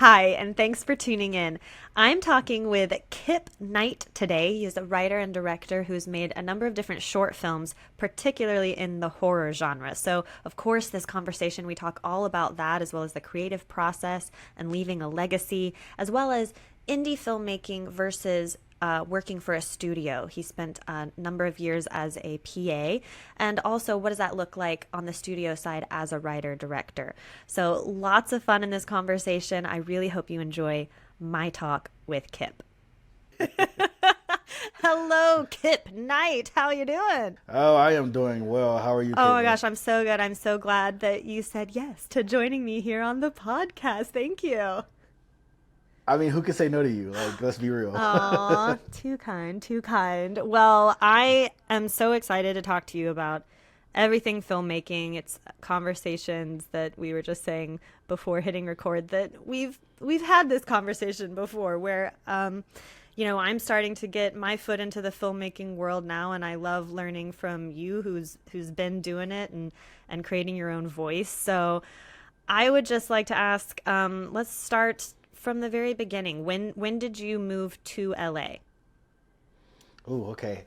Hi, and thanks for tuning in. I'm talking with Kip Knight today. He's a writer and director who's made a number of different short films, particularly in the horror genre. So, of course, this conversation, we talk all about that, as well as the creative process and leaving a legacy, as well as indie filmmaking versus working for a studio. He spent a number of years as a PA, and also what does that look like on the studio side as a writer director. So lots of fun in this conversation. I really hope you enjoy my talk with Kip. Hello, Kip Knight. How you doing? Oh, I am doing well. How are you, Oh my Kaitlin? gosh, I'm so good. I'm so glad that you said yes to joining me here on the podcast. Thank you. I mean, who can say no to you? Let's be real. Aw, too kind, too kind. Well, I am so excited to talk to you about everything filmmaking. It's conversations that we were just saying before hitting record that we've had this conversation before where I'm starting to get my foot into the filmmaking world now, and I love learning from you who's been doing it and creating your own voice. So I would just like to ask, let's start from the very beginning. When did you move to LA? Oh, okay.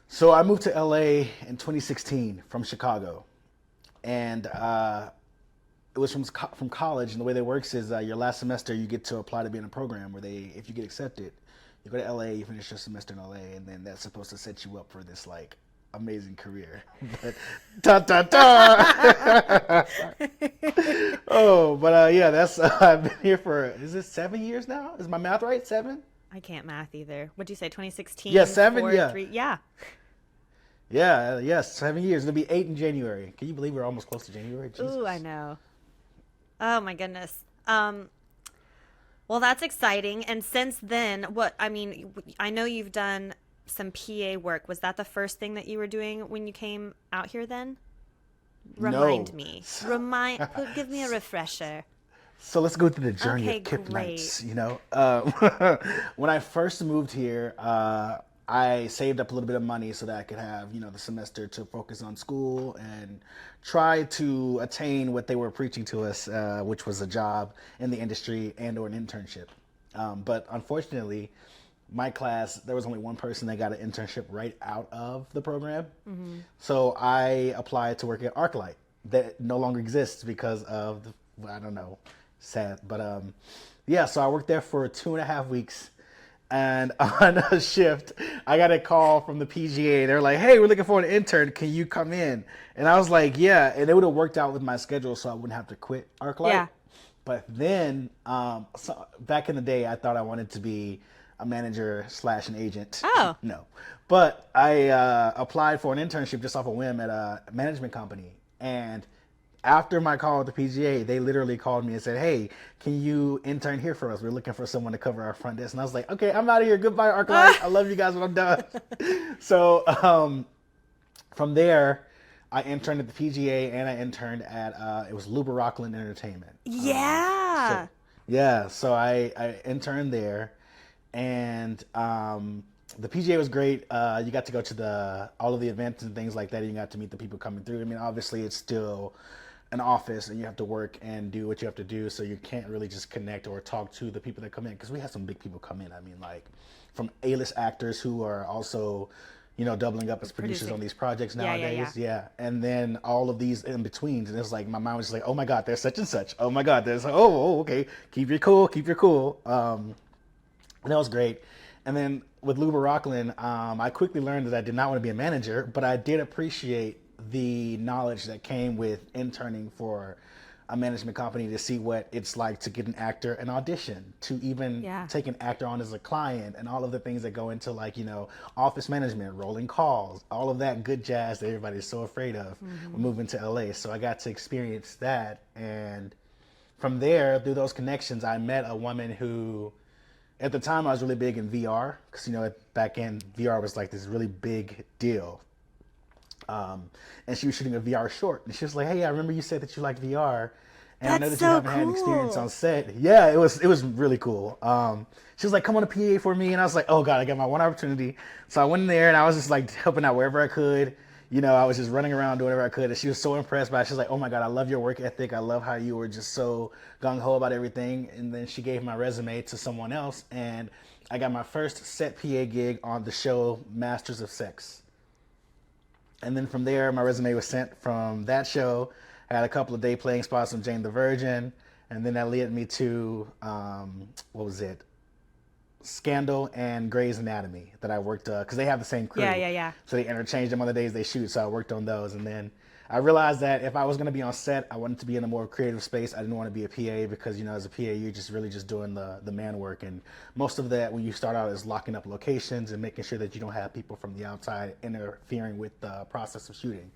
So I moved to LA in 2016 from Chicago, and it was from college. And the way that works is your last semester you get to apply to be in a program where if you get accepted, you go to LA, you finish your semester in LA, and then that's supposed to set you up for this amazing career. But da da da. Oh, but yeah, that's I've been here for is this 7 years now? Is my math right? 7? I can't math either. What'd you say? Yeah, 2016, 7. four, Yeah, 3? Yeah. yeah, yes. 7 years. It'll be 8 in January. Can you believe we're almost close to January? Ooh, I Jesus. know. Oh my goodness. Well, that's exciting. And since then, I know you've done some PA work. Was that the first thing that you were doing when you came out here then? Remind No. me. Give me a refresher. So let's go through the journey Okay, of Kip great. Knights. When I first moved here, I saved up a little bit of money so that I could have, the semester to focus on school and try to attain what they were preaching to us, which was a job in the industry and or an internship. But unfortunately, my class, there was only one person that got an internship right out of the program. So I applied to work at ArcLight that no longer exists because of, I don't know, sad. But yeah, so I worked there for 2.5 weeks. And on a shift, I got a call from the PGA. They're like, hey, we're looking for an intern. Can you come in? And I was like, yeah. And it would have worked out with my schedule so I wouldn't have to quit ArcLight. Yeah. But then, so back in the day, I thought I wanted to be a manager slash an agent. Oh. No. But I applied for an internship just off a whim at a management company. And after my call with the PGA, they literally called me and said, hey, can you intern here for us? We're looking for someone to cover our front desk. And I was like, okay, I'm out of here. Goodbye, ArcLight. I love you guys, but I'm done. So from there, I interned at the PGA and I interned at, it was Luber Rockland Entertainment. Yeah. So I interned there, and the PGA was great. You got to go to all of the events and things like that. And you got to meet the people coming through. I mean, obviously, it's still an office, and you have to work and do what you have to do. So you can't really just connect or talk to the people that come in, because we had some big people come in. I mean, like from A-list actors who are also, doubling up as producers Producing. on these projects Yeah, yeah, nowadays. yeah. Yeah, and then all of these in betweens, and it's like my mind was just like, oh my God, there's such and such. Oh my God, there's okay, keep your cool, keep your cool. And that was great. And then with Luber Rockland, I quickly learned that I did not want to be a manager, but I did appreciate the knowledge that came with interning for a management company to see what it's like to get an actor an audition, to even Yeah. take an actor on as a client, and all of the things that go into office management, rolling calls, all of that good jazz that everybody's so afraid of when moving to LA. So I got to experience that. And from there, through those connections, I met a woman who, at the time, I was really big in VR, because back in VR was like this really big deal. And she was shooting a VR short, and she was like, "Hey, I remember you said that you liked VR, and I know That's that you so haven't had experience cool. on set." Yeah, it was really cool. She was like, "Come on a PA for me," and I was like, "Oh God, I got my one opportunity." So I went in there, and I was just like helping out wherever I could. I was just running around doing whatever I could. And she was so impressed by it. She was like, oh my God, I love your work ethic. I love how you were just so gung-ho about everything. And then she gave my resume to someone else. And I got my first set PA gig on the show Masters of Sex. And then from there, my resume was sent from that show. I had a couple of day playing spots on Jane the Virgin. And then that led me to, what was it? Scandal and Grey's Anatomy that I worked, because they have the same crew. Yeah. So they interchange them on the days they shoot. So I worked on those. And then I realized that if I was going to be on set, I wanted to be in a more creative space. I didn't want to be a PA because, as a PA, you're just really just doing the man work. And most of that when you start out is locking up locations and making sure that you don't have people from the outside interfering with the process of shooting.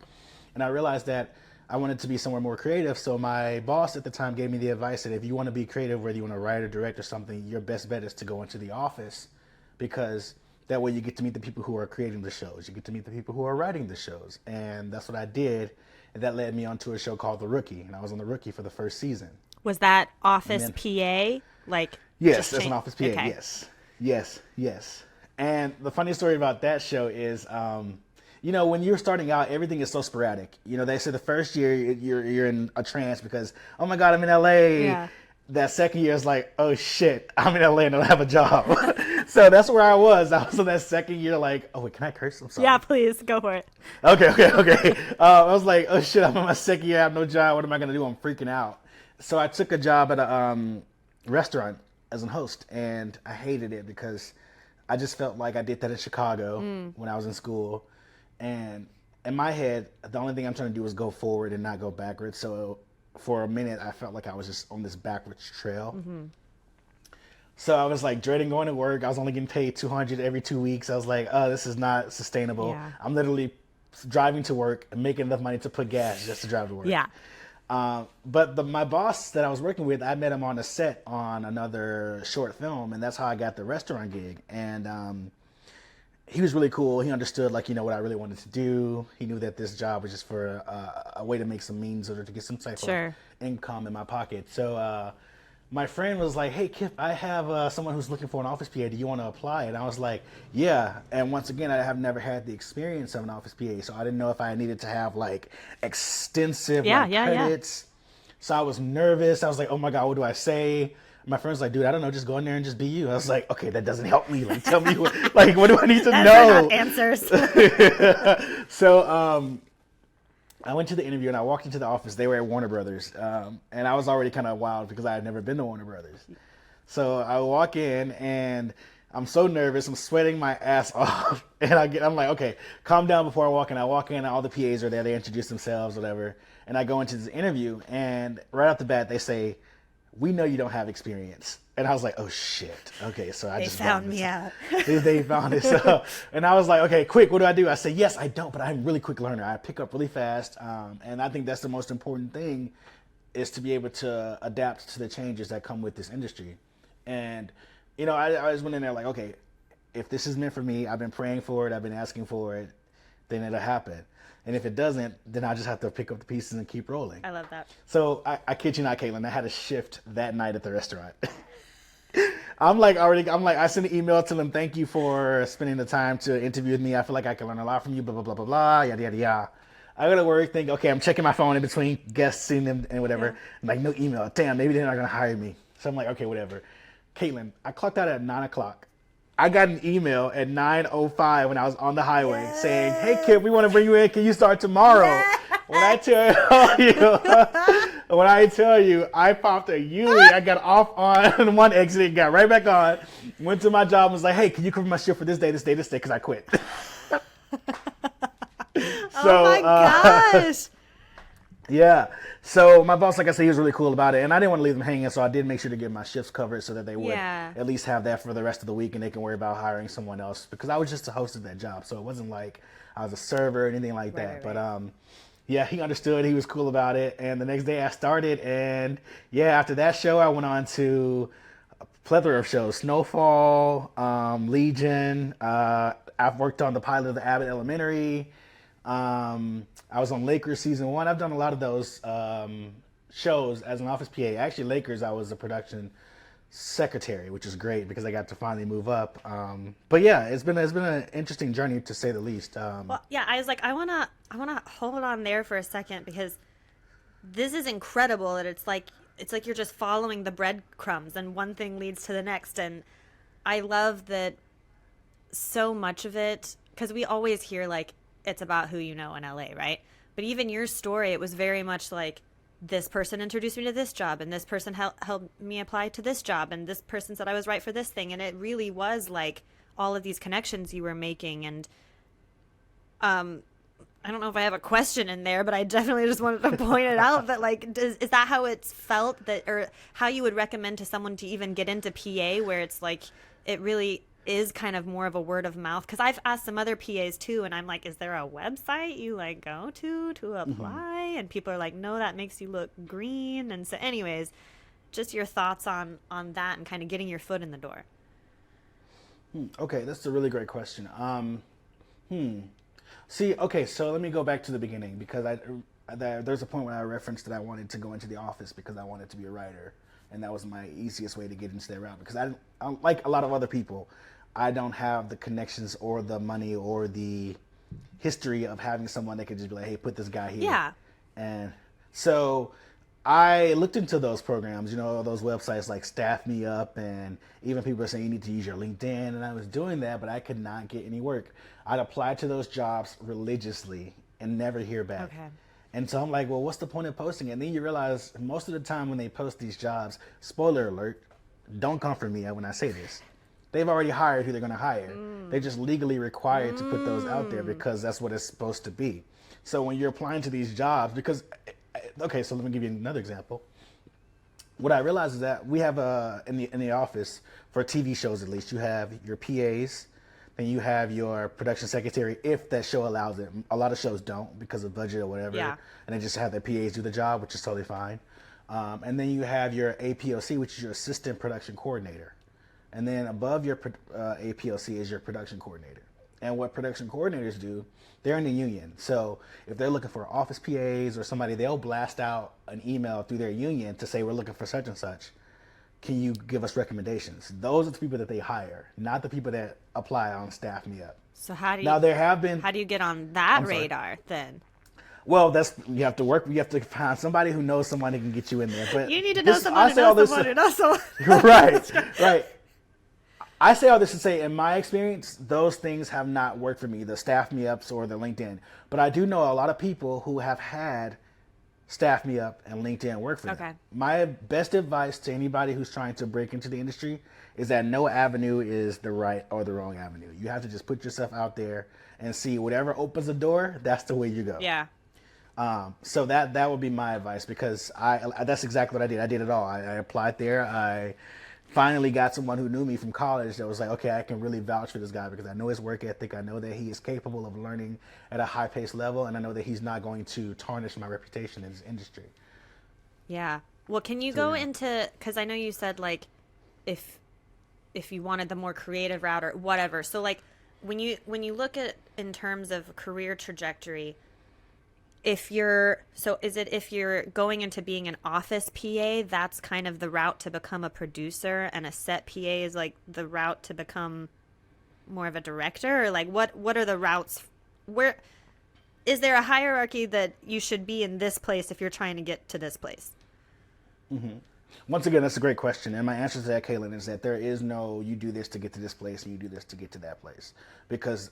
And I realized that I wanted to be somewhere more creative. So my boss at the time gave me the advice that if you want to be creative, whether you want to write or direct or something, your best bet is to go into the office, because that way you get to meet the people who are creating the shows. You get to meet the people who are writing the shows. And that's what I did. And that led me onto a show called The Rookie. And I was on The Rookie for the first season. Was that office PA? Yes, that's an office PA. Okay. Yes. And the funny story about that show is, when you're starting out, everything is so sporadic. They say the first year you're in a trance because, oh my God, I'm in LA. Yeah. That second year is like, oh shit, I'm in LA and I don't have a job. So that's where I was. I was in that second year like, oh wait, can I curse? I'm sorry. Yeah, please, go for it. Okay. I was like, oh shit, I'm in my second year, I have no job. What am I going to do? I'm freaking out. So I took a job at a restaurant as a host, and I hated it because I just felt like I did that in Chicago when I was in school. And in my head, the only thing I'm trying to do is go forward and not go backwards. So for a minute, I felt like I was just on this backwards trail. Mm-hmm. So I was like dreading going to work. I was only getting paid $200 every 2 weeks. I was like, oh, this is not sustainable. Yeah. I'm literally driving to work and making enough money to put gas just to drive to work. Yeah. But my boss that I was working with, I met him on a set on another short film, and that's how I got the restaurant gig. And he was really cool. He understood, what I really wanted to do. He knew that this job was just for a way to make some means or to get some type of income in my pocket. So my friend was like, hey, Kip, I have someone who's looking for an office PA. Do you want to apply? And I was like, yeah. And once again, I have never had the experience of an office PA, so I didn't know if I needed to have extensive credits. So I was nervous. I was like, oh my God, what do I say? My friend's like, dude, I don't know, just go in there and just be you. I was like, okay, that doesn't help me. Tell me what do I need to know? Those are not answers. So I went to the interview and I walked into the office. They were at Warner Brothers. And I was already kind of wild because I had never been to Warner Brothers. So I walk in and I'm so nervous. I'm sweating my ass off. And I'm like, okay, calm down before I walk in. I walk in and all the PAs are there. They introduce themselves, whatever. And I go into this interview and right off the bat, they say, we know you don't have experience. And I was like, oh shit. Okay, so They found me out. They found it. So, and I was like, okay, quick, what do I do? I say, yes, I don't, but I'm a really quick learner. I pick up really fast. And I think that's the most important thing, is to be able to adapt to the changes that come with this industry. And, I just went in there like, okay, if this is meant for me, I've been praying for it, I've been asking for it, then it'll happen. And if it doesn't, then I just have to pick up the pieces and keep rolling. I love that. So I kid you not, Kaitlin, I had a shift that night at the restaurant. I sent an email to them, thank you for spending the time to interview with me. I feel like I can learn a lot from you, blah, blah, blah, blah, blah, yada, yada, yada. I go to work, think, okay, I'm checking my phone in between guests, seeing them and whatever. Yeah. I'm like, no email. Damn, maybe they're not going to hire me. So I'm like, okay, whatever. Kaitlin, I clocked out at 9 o'clock. I got an email at 9:05 when I was on the highway saying, hey, Kip, we want to bring you in. Can you start tomorrow? When I tell you, I popped a U. I got off on one exit and got right back on. Went to my job and was like, hey, can you cover my shift for this day, because I quit. Oh my gosh. Yeah. So my boss, like I said, he was really cool about it. And I didn't want to leave them hanging, so I did make sure to get my shifts covered so that they would at least have that for the rest of the week and they can worry about hiring someone else. Because I was just a host of that job, so it wasn't like I was a server or anything like that. Right. But yeah, he understood. He was cool about it. And the next day I started. And yeah, after that show, I went on to a plethora of shows. Snowfall, Legion. I've worked on the pilot of the Abbott Elementary. I was on Lakers season 1. I've done a lot of those shows as an office PA. Actually, Lakers, I was a production secretary, which is great because I got to finally move up. But yeah, it's been an interesting journey to say the least. Well, yeah, I was like, I wanna hold on there for a second because this is incredible that it's like you're just following the breadcrumbs and one thing leads to the next. And I love that so much of it, because we always hear like it's about who you know in LA, right? But even your story, it was very much like this person introduced me to this job and this person helped me apply to this job and this person said I was right for this thing. And it really was like all of these connections you were making. And I don't know if I have a question in there, but I definitely just wanted to point it out that like, is that how it's felt, that, or how you would recommend to someone to even get into PA, where it's like, it really is kind of more of a word of mouth? Because I've asked some other PAs too, and I'm like, is there a website you like go to apply? And people are like, no, that makes you look green. And so anyways, just your thoughts on that and kind of getting your foot in the door. Okay, that's a really great question. See, okay, so let me go back to the beginning because there's a point where I referenced that I wanted to go into the office because I wanted to be a writer, and that was my easiest way to get into that route. Because I like a lot of other people, I don't have the connections or the money or the history of having someone that could just be like, hey, put this guy here. Yeah. And so I looked into those programs, you know, those websites like Staff Me Up, and even people are saying you need to use your LinkedIn. And I was doing that, but I could not get any work. I'd apply to those jobs religiously and never hear back. Okay. And so I'm like, well, what's the point of posting it? And then you realize most of the time when they post these jobs, spoiler alert, don't come for me when I say this. They've already hired who they're going to hire. They're just legally required to put those out there because that's what it's supposed to be. So when you're applying to these jobs, because, okay, so let me give you another example. What I realized is that we have in the office, for TV shows at least, you have your PAs, then you have your production secretary if that show allows it. A lot of shows don't because of budget or whatever, Yeah. and they just have their PAs do the job, which is totally fine. And then you have your APOC, which is your assistant production coordinator. And then above your APOC is your production coordinator. And what production coordinators do, they're in the union. So if they're looking for office PAs or somebody, they'll blast out an email through their union to say, we're looking for such and such. Can you give us recommendations? Those are the people that they hire, not the people that apply on Staff Me Up. So how do you, Now there have been, how do you get on that I'm sorry. radar then? well, you have to find somebody who knows someone who can get you in there. But You need to know this- someone I who say all knows this- someone who knows someone. right. I say all this to say, in my experience, those things have not worked for me, the Staff Me Ups or the LinkedIn. But I do know a lot of people who have had Staff Me Up and LinkedIn work for Okay. them. My best advice to anybody who's trying to break into the industry is that no avenue is the right or the wrong avenue. You have to just put yourself out there and see whatever opens the door, that's the way you go. Yeah. So that would be my advice, because that's exactly what I did. I did it all. I applied there. I finally got someone who knew me from college that was like, okay, I can really vouch for this guy because I know his work ethic. I know that he is capable of learning at a high paced level, and I know that he's not going to tarnish my reputation in this industry. Yeah. Well, can you go into, because I know you said like if you wanted the more creative route or whatever. So like when you look at in terms of career trajectory, if you're going into being an office PA, that's kind of the route to become a producer, and a set PA is like the route to become more of a director? Or like what are the routes? Where is there a hierarchy that you should be in this place if you're trying to get to this place? Once again, that's a great question. And my answer to that, Kaitlin, is that there is no, you do this to get to this place and you do this to get to that place. Because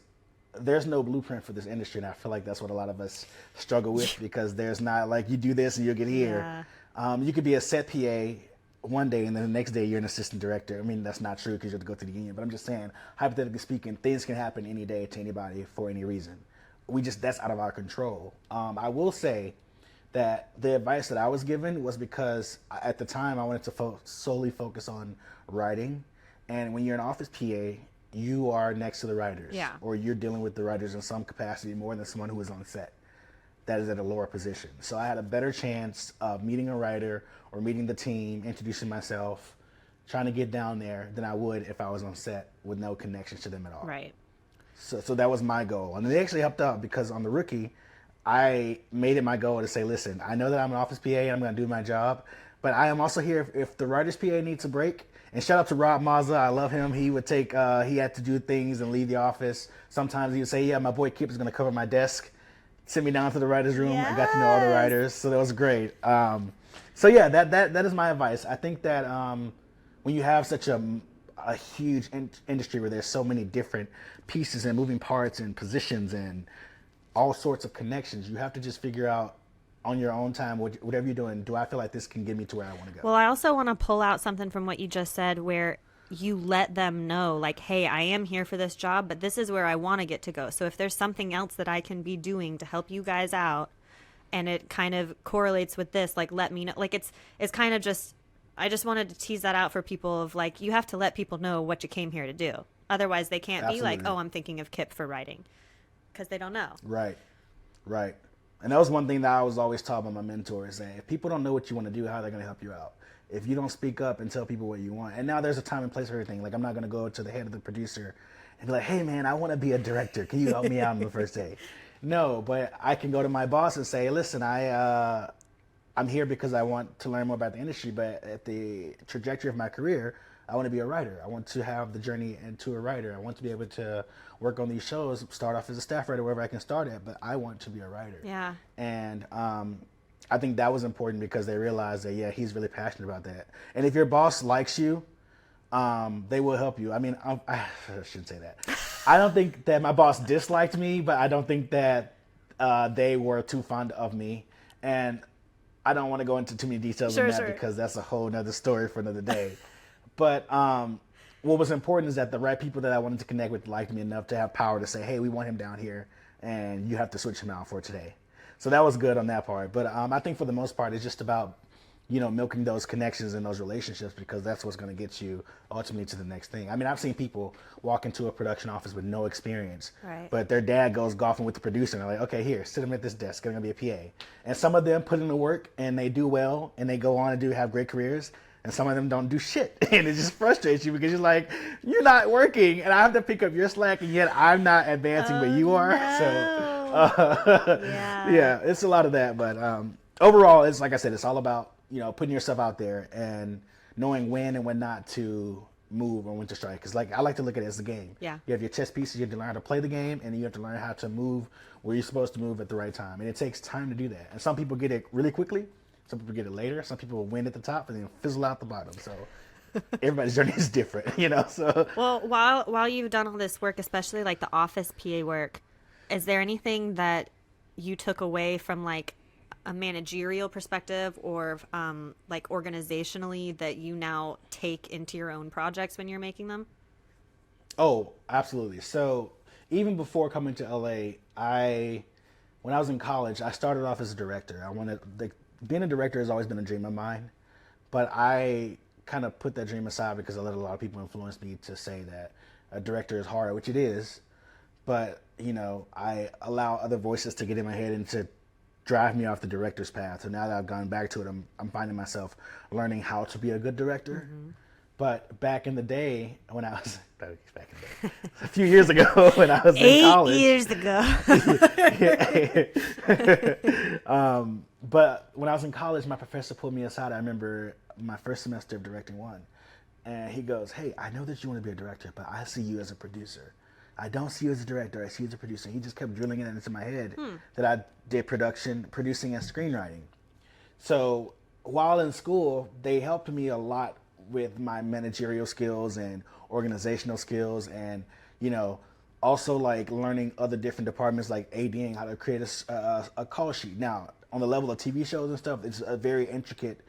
there's no blueprint for this industry. And I feel like that's what a lot of us struggle with, because there's not like you do this and you'll get here. Yeah. You could be a set PA one day and then the next day you're an assistant director. I mean, that's not true because you have to go to the union. But I'm just saying, hypothetically speaking, things can happen any day to anybody for any reason. That's out of our control. I will say that the advice that I was given was because at the time I wanted to solely focus on writing. And when you're an office PA, you are next to the writers. Yeah. Or you're dealing with the writers in some capacity more than someone who is on set that is at a lower position. So I had a better chance of meeting a writer or meeting the team, introducing myself, trying to get down there than I would if I was on set with no connections to them at all. Right. So that was my goal. And they actually helped out because on The Rookie, I made it my goal to say, listen, I know that I'm an office PA and I'm going to do my job, But I am also here if the writer's PA needs a break. And shout out to Rob Mazza. I love him. He would take, he had to do things and leave the office. Sometimes he would say, yeah, my boy Kip is going to cover my desk. Send me down to the writer's room. I got to know all the Yes. writers. So that was great. So yeah, that is my advice. I think that when you have such a huge industry where there's so many different pieces and moving parts and positions and all sorts of connections, you have to just figure out on your own time, whatever you're doing, do I feel like this can get me to where I want to go? Well, I also want to pull out something from what you just said where you let them know, like, hey, I am here for this job, but this is where I want to get to go. So if there's something else that I can be doing to help you guys out and it kind of correlates with this, like, let me know. Like, it's kind of just, I just wanted to tease that out for people of, like, you have to let people know what you came here to do. Otherwise, they can't be like, Absolutely. oh, I'm thinking of Kip for writing, because they don't know. Right, right. And that was one thing that I was always taught by my mentors, saying if people don't know what you want to do, how are they going to help you out? If you don't speak up and tell people what you want. And now there's a time and place for everything. Like, I'm not going to go to the head of the producer and be like, hey man, I want to be a director. Can you help me out on the first day? No, but I can go to my boss and say, listen, I'm here because I want to learn more about the industry, but at the trajectory of my career, I want to be a writer. I want to have the journey into a writer. I want to be able to work on these shows, start off as a staff writer wherever I can start at, but I want to be a writer. Yeah. And I think that was important because they realized that, yeah, he's really passionate about that. And if your boss likes you, they will help you. I mean, I shouldn't say that. I don't think that my boss disliked me, but I don't think that they were too fond of me. And I don't want to go into too many details on that because that's a whole nother story for another day. But what was important is that the right people that I wanted to connect with liked me enough to have power to say, hey, we want him down here, and you have to switch him out for today. So that was good on that part. But I think for the most part, it's just about, milking those connections and those relationships because that's what's going to get you ultimately to the next thing. I mean, I've seen people walk into a production office with no experience, Right. but their dad goes golfing with the producer and they're like, okay, here, sit him at this desk. They're going to be a PA. And some of them put in the work and they do well and they go on and have great careers. And some of them don't do shit. And it just frustrates you because you're like, you're not working and I have to pick up your slack and yet I'm not advancing, but you are. No. So, Yeah. yeah, it's a lot of that. But overall, it's like I said, it's all about, putting yourself out there and knowing when and when not to move or when to strike. Because I like to look at it as a game. Yeah. You have your chess pieces, you have to learn how to play the game, and you have to learn how to move where you're supposed to move at the right time. And it takes time to do that. And some people get it really quickly. Some people get it later. Some people win at the top and then fizzle out the bottom. So everybody's journey is different, So Well, while you've done all this work, especially like the office PA work, is there anything that you took away from like a managerial perspective or like organizationally that you now take into your own projects when you're making them? Oh, absolutely. So even before coming to LA, when I was in college, I started off as a director. Being a director has always been a dream of mine, but I kind of put that dream aside because I let a lot of people influence me to say that a director is hard, which it is, but I allow other voices to get in my head and to drive me off the director's path. So now that I've gone back to it, I'm finding myself learning how to be a good director. Mm-hmm. But back in the day, when I was a few years ago, when I was in college, 8 years ago. But when I was in college, my professor pulled me aside. I remember my first semester of directing one, and he goes, "Hey, I know that you want to be a director, but I see you as a producer. I don't see you as a director. I see you as a producer." And he just kept drilling it into my head that I did producing, and screenwriting. So while in school, they helped me a lot with my managerial skills and organizational skills and, also like learning other different departments like ADing, how to create a call sheet. Now, on the level of TV shows and stuff, it's a very intricate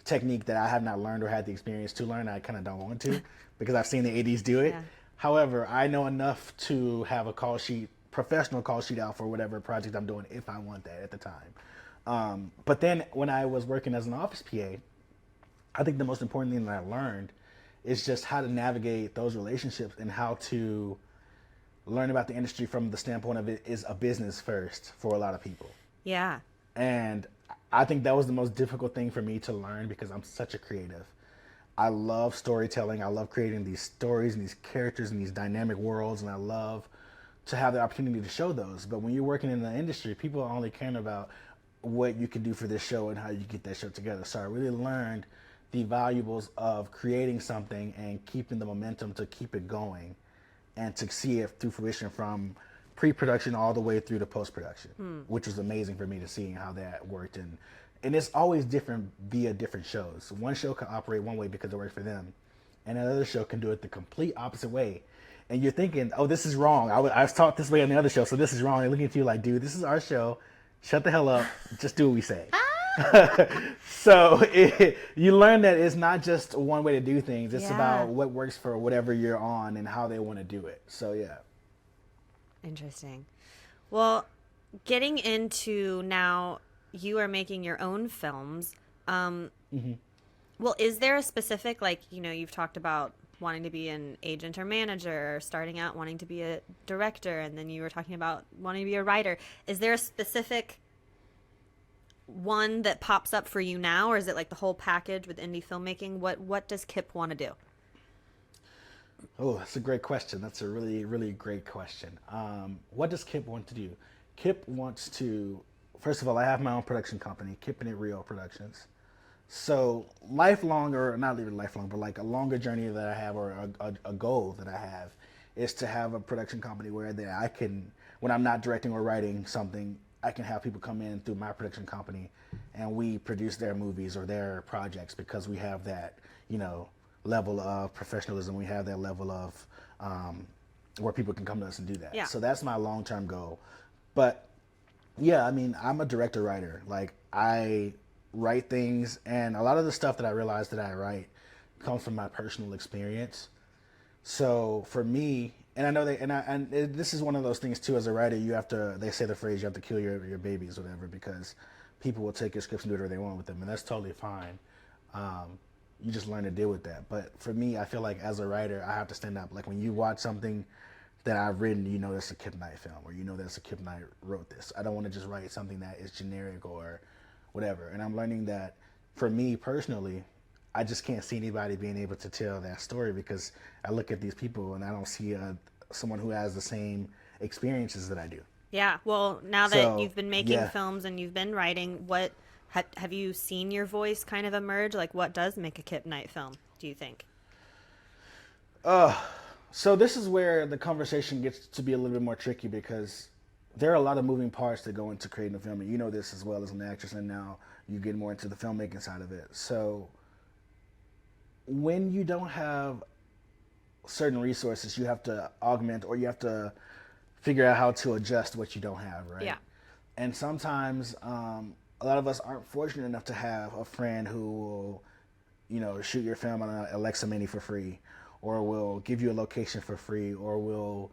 technique that I have not learned or had the experience to learn. I kind of don't want to because I've seen the ADs do it. Yeah. However, I know enough to have a professional call sheet out for whatever project I'm doing if I want that at the time. But then when I was working as an office PA, I think the most important thing that I learned is just how to navigate those relationships and how to learn about the industry from the standpoint of it is a business first for a lot of people. Yeah. And I think that was the most difficult thing for me to learn because I'm such a creative. I love storytelling. I love creating these stories and these characters and these dynamic worlds, and I love to have the opportunity to show those. But when you're working in the industry, people are only caring about what you can do for this show and how you get that show together. So I really learned the valuables of creating something and keeping the momentum to keep it going and to see it through fruition from pre-production all the way through to post-production, which was amazing for me to see how that worked. And it's always different via different shows. One show can operate one way because it works for them, and another show can do it the complete opposite way. And you're thinking, oh, this is wrong. I was taught this way on the other show, so this is wrong. They're looking at you like, dude, this is our show. Shut the hell up. Just do what we say. So you learn that it's not just one way to do things. It's about what works for whatever you're on and how they want to do it. So, yeah. Interesting. Well, getting into now, you are making your own films. Well, is there a specific, like, you've talked about wanting to be an agent or manager, or starting out wanting to be a director, and then you were talking about wanting to be a writer. Is there a specific one that pops up for you now, or is it like the whole package with indie filmmaking? What does Kip want to do? Oh, that's a great question. That's a really, really great question. What does Kip want to do? Kip wants to, first of all, I have my own production company, Kip Knight Productions. So lifelong, or not even lifelong, but like a longer journey that I have, or a goal that I have, is to have a production company where that I can, when I'm not directing or writing something, I can have people come in through my production company and we produce their movies or their projects, because we have that, level of professionalism. We have that level of where people can come to us and do that. Yeah. So that's my long-term goal. But yeah, I mean, I'm a director writer. Like, I write things, and a lot of the stuff that I realize that I write comes from my personal experience. So for me, and I know this is one of those things too, as a writer, you have to, they say the phrase, you have to kill your babies or whatever, because people will take your scripts and do whatever they want with them, and that's totally fine. You just learn to deal with that. But for me, I feel like as a writer, I have to stand up. Like, when you watch something that I've written, that's a Kip Knight film, or that's a Kip Knight wrote this. I don't want to just write something that is generic or whatever. And I'm learning that for me personally, I just can't see anybody being able to tell that story, because I look at these people and I don't see someone who has the same experiences that I do. Yeah. Well, now that you've been making films and you've been writing, what have you seen your voice kind of emerge? Like, what does make a Kip Knight film, do you think? So this is where the conversation gets to be a little bit more tricky, because there are a lot of moving parts that go into creating a film, and you know this as well as an actress, and now you get more into the filmmaking side of it. So when you don't have certain resources, you have to augment, or you have to figure out how to adjust what you don't have, right? Yeah. And sometimes a lot of us aren't fortunate enough to have a friend who will, shoot your film on an Alexa Mini for free, or will give you a location for free, or will,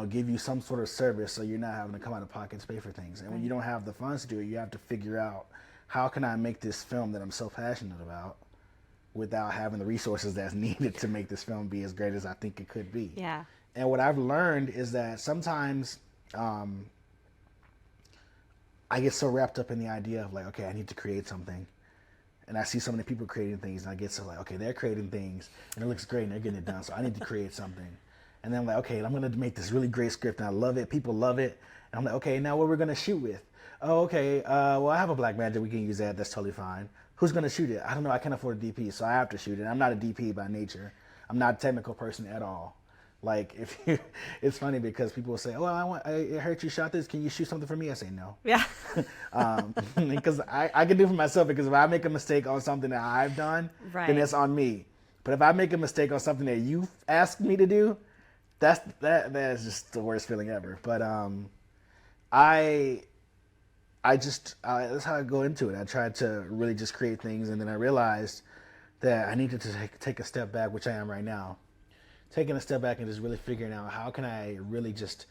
give you some sort of service so you're not having to come out of pocket to pay for things. And when you don't have the funds to do it, you have to figure out, how can I make this film that I'm so passionate about without having the resources that's needed to make this film be as great as I think it could be. Yeah. And what I've learned is that sometimes I get so wrapped up in the idea of like, okay, I need to create something. And I see so many people creating things, and I get so like, okay, they're creating things and it looks great and they're getting it done, so I need to create something. And then I'm like, okay, I'm going to make this really great script and I love it. People love it. And I'm like, okay, now what we're going to shoot with? Oh, okay, well, I have a black manager. We can use that. That's totally fine. Who's going to shoot it? I don't know. I can't afford a DP, so I have to shoot it. I'm not a DP by nature. I'm not a technical person at all. Like, it's funny because people will say, oh, I heard you shot this. Can you shoot something for me? I say no. Yeah. Because I can do it for myself, because if I make a mistake on something that I've done, then it's on me. But if I make a mistake on something that you asked me to do, that is just the worst feeling ever. But that's how I go into it. I tried to really just create things, and then I realized that I needed to take a step back, which I am right now. Taking a step back and just really figuring out, how can I really just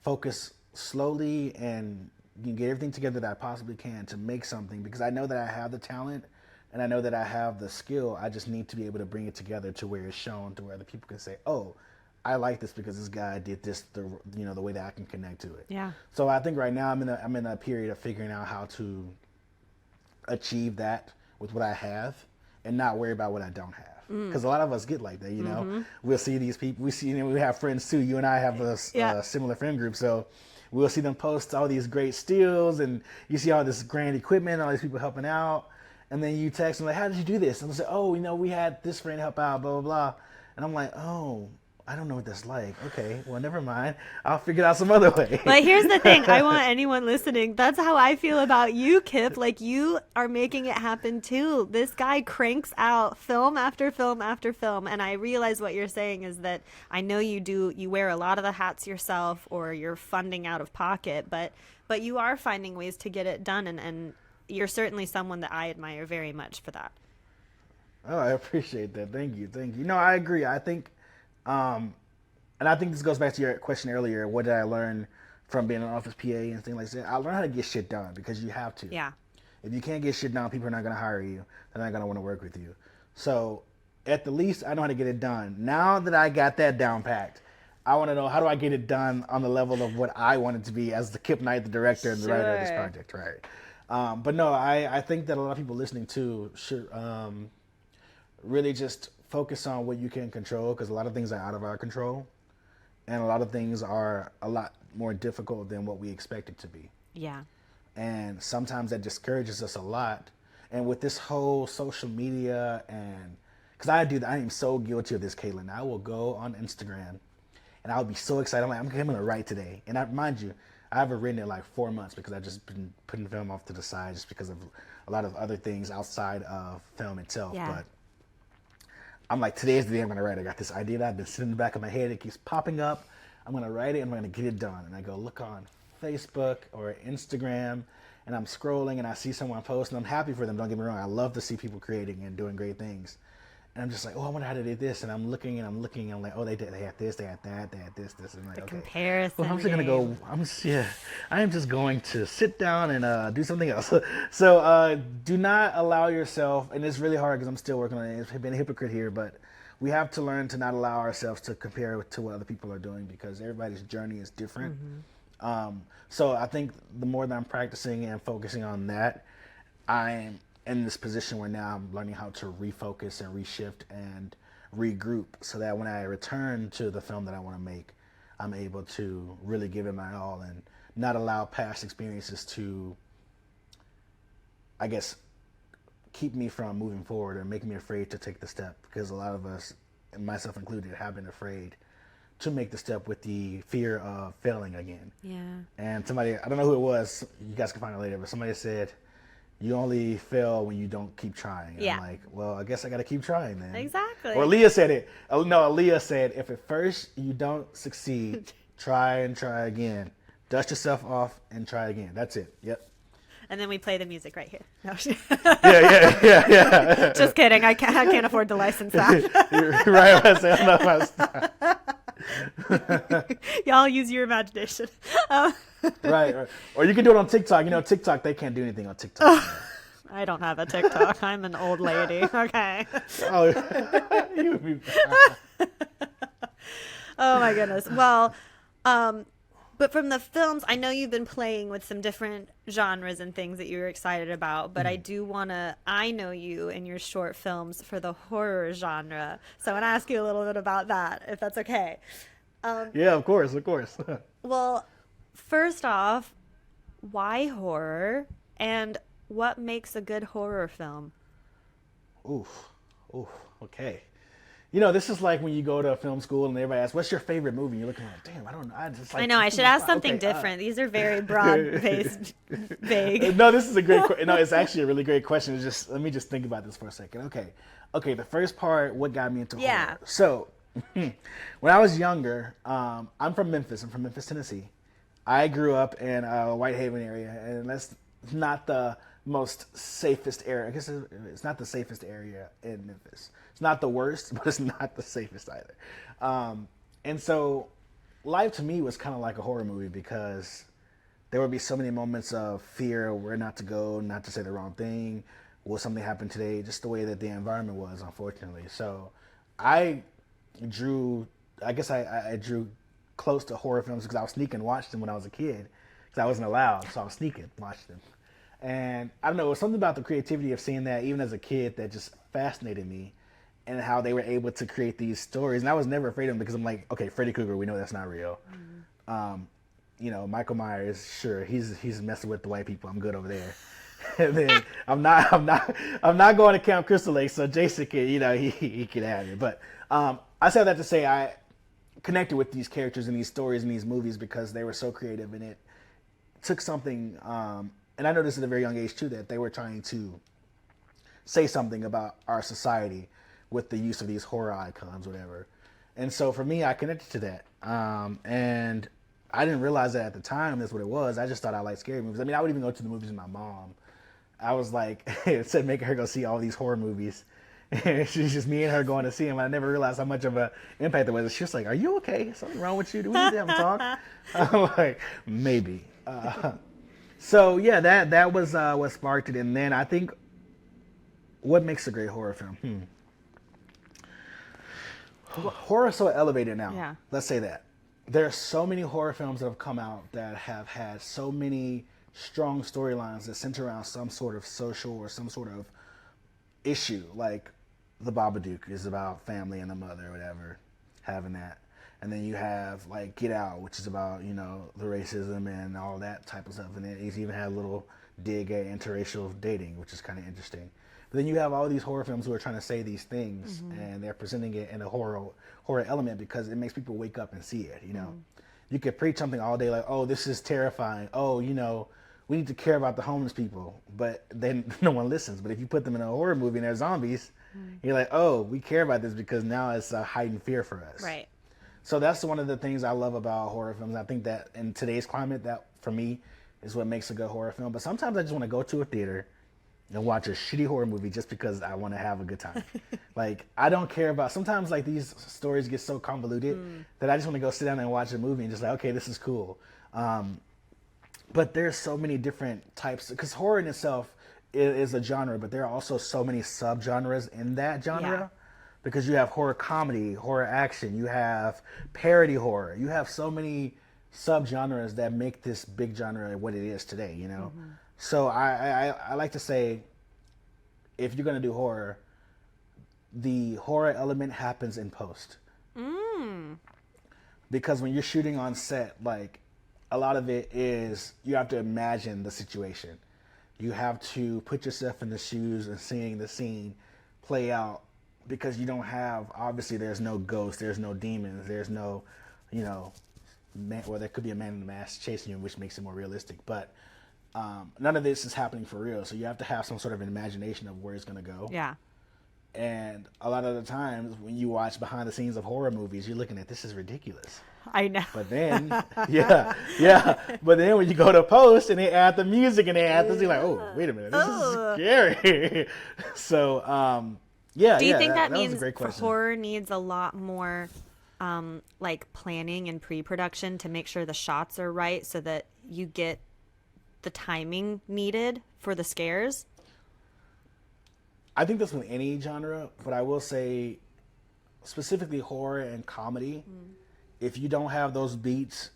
focus slowly and get everything together that I possibly can to make something, because I know that I have the talent and I know that I have the skill. I just need to be able to bring it together to where it's shown, to where other people can say, oh, I like this because this guy did this the way that I can connect to it. Yeah. So I think right now I'm in a period of figuring out how to achieve that with what I have and not worry about what I don't have. Because a lot of us get like that, We'll see these people. We have friends too. You and I have a similar friend group. So we'll see them post all these great steals, and you see all this grand equipment, all these people helping out, and then you text them like, "How did you do this?" And they say, "Oh, we had this friend help out, blah blah blah," and I'm like, "Oh, I don't know what that's like. Okay, well, never mind. I'll figure it out some other way." But here's the thing. I want anyone listening. That's how I feel about you, Kip. Like, you are making it happen too. This guy cranks out film after film after film. And I realize what you're saying is that I know you wear a lot of the hats yourself, or you're funding out of pocket, but you are finding ways to get it done. And you're certainly someone that I admire very much for that. Oh, I appreciate that. Thank you. Thank you. No, I agree. I think, and I think this goes back to your question earlier. What did I learn from being an office PA and things like that? I learned how to get shit done, because you have to. Yeah. If you can't get shit done, people are not going to hire you. They're not going to want to work with you. So at the least, I know how to get it done. Now that I got that down packed, I want to know, how do I get it done on the level of what I want it to be as the Kip Knight, the director and the writer of this project, right? But no, I think that a lot of people listening to should really just focus on what you can control, because a lot of things are out of our control, and a lot of things are a lot more difficult than what we expect it to be. Yeah. And sometimes that discourages us a lot. And with this whole social media, and because I am so guilty of this, Kaitlin. I will go on Instagram and I'll be so excited. I'm like, I'm going to write today. And mind you, I haven't written in like 4 months, because I've just been putting film off to the side just because of a lot of other things outside of film itself. Yeah. But I'm like, today is the day I'm going to write. I got this idea that I've been sitting in the back of my head. It keeps popping up. I'm going to write it and I'm going to get it done. And I go look on Facebook or Instagram, and I'm scrolling and I see someone post, and I'm happy for them. Don't get me wrong. I love to see people creating and doing great things. And I'm just like, oh, I wonder how they did this. And I'm looking and I'm looking, and I'm like, oh, they had this, they had that, they had this. And I'm like, okay. Comparison. Well, I'm just going to go, I am just going to sit down and do something else. So do not allow yourself, and it's really hard because I'm still working on it. I've been a hypocrite here, but we have to learn to not allow ourselves to compare to what other people are doing, because everybody's journey is different. Mm-hmm. So I think the more that I'm practicing and focusing on that, I'm in this position where now I'm learning how to refocus and reshift and regroup, so that when I return to the film that I want to make, I'm able to really give it my all and not allow past experiences to, I guess, keep me from moving forward or make me afraid to take the step, because a lot of us, and myself included, have been afraid to make the step with the fear of failing again. Yeah. And somebody, I don't know who it was, you guys can find it later, but somebody said, you only fail when you don't keep trying. And yeah. I'm like, well, I guess I got to keep trying then. Exactly. Or Leah said it. No, Aaliyah said, if at first you don't succeed, try and try again. Dust yourself off and try again. That's it. Yep. And then we play the music right here. No. Yeah. Just kidding. I can't afford to license that. You're right. Y'all use your imagination. Right. Or you can do it on TikTok. TikTok, they can't do anything on TikTok. I don't have a TikTok. I'm an old lady. Okay. Oh, you would be. Oh my goodness. Well, but from the films, I know you've been playing with some different genres and things that you were excited about, but I know you in your short films for the horror genre. So I want to ask you a little bit about that, if that's okay. Yeah, of course. Well, first off, why horror, and what makes a good horror film? Oof. Okay. This is like when you go to film school and everybody asks, "What's your favorite movie?" You're looking like, "Damn, I don't know." I know. I should ask something different. These are very broad-based, vague. No, this is a great. No, it's actually a really great question. It's just, let me just think about this for a second. Okay. The first part, what got me into horror? So, when I was younger, I'm from Memphis. I'm from Memphis, Tennessee. I grew up in Whitehaven area, and that's not the most safest area. I guess it's not the safest area in Memphis. It's not the worst, but it's not the safest either. And so life to me was kind of like a horror movie, because there would be so many moments of fear, where not to go, not to say the wrong thing. Will something happen today? Just the way that the environment was, unfortunately. So I drew close to horror films because I was sneaking and watched them when I was a kid, because I wasn't allowed. So I was sneaking, watched them. And I don't know, it was something about the creativity of seeing that even as a kid that just fascinated me, and how they were able to create these stories. And I was never afraid of them, because I'm like, okay, Freddy Krueger, we know that's not real. Michael Myers, sure, he's messing with the white people. I'm good over there. And then I'm not going to Camp Crystal Lake, so Jason can, he can have it. But I said that to say I connected with these characters and these stories and these movies because they were so creative, and it took something. And I noticed at a very young age too that they were trying to say something about our society with the use of these horror icons, whatever. And so for me, I connected to that. And I didn't realize that at the time that's what it was. I just thought I liked scary movies. I mean, I would even go to the movies with my mom. I was like, it said making her go see all these horror movies. And she's just me and her going to see them. I never realized how much of an impact it was. She was like, "Are you okay? Something wrong with you? Do we need to have a talk?" I'm like, maybe. So yeah, that was what sparked it. And then I think what makes a great horror film? Horror is so elevated now. Yeah. Let's say that. There are so many horror films that have come out that have had so many strong storylines that center around some sort of social or some sort of issue. Like The Babadook is about family and the mother or whatever, having that. And then you have like Get Out, which is about, the racism and all that type of stuff. And then he's even had a little dig at interracial dating, which is kind of interesting. But then you have all these horror films who are trying to say these things, and they're presenting it in a horror element because it makes people wake up and see it. You could preach something all day like, "Oh, this is terrifying. Oh, we need to care about the homeless people," but then no one listens. But if you put them in a horror movie and they're zombies, you're like, "Oh, we care about this because now it's a heightened fear for us." Right. So that's one of the things I love about horror films. I think that in today's climate, that for me is what makes a good horror film. But sometimes I just want to go to a theater and watch a shitty horror movie just because I want to have a good time. Like, I don't care about, sometimes like these stories get so convoluted that I just want to go sit down and watch a movie and just like, okay, this is cool. But there's so many different types, because horror in itself is a genre, but there are also so many subgenres in that genre. Yeah. Because you have horror comedy, horror action, you have parody horror, you have so many subgenres that make this big genre what it is today, So I like to say, if you're going to do horror, the horror element happens in post. Because when you're shooting on set, like, a lot of it is you have to imagine the situation. You have to put yourself in the shoes and seeing the scene play out, because you don't have, obviously there's no ghosts, there's no demons, there's no, man, well, there could be a man in the mask chasing you, which makes it more realistic, but none of this is happening for real. So you have to have some sort of an imagination of where it's going to go. Yeah. And a lot of the times when you watch behind the scenes of horror movies, you're looking at, this is ridiculous. I know. But then, yeah. But then when you go to post and they add the music and they add this, you're like, oh, wait a minute, this is scary. So, yeah. Do you think that was a means great question. horror needs a lot more like planning and pre-production to make sure the shots are right so that you get the timing needed for the scares? I think that's with any genre, but I will say specifically horror and comedy, if you don't have those beats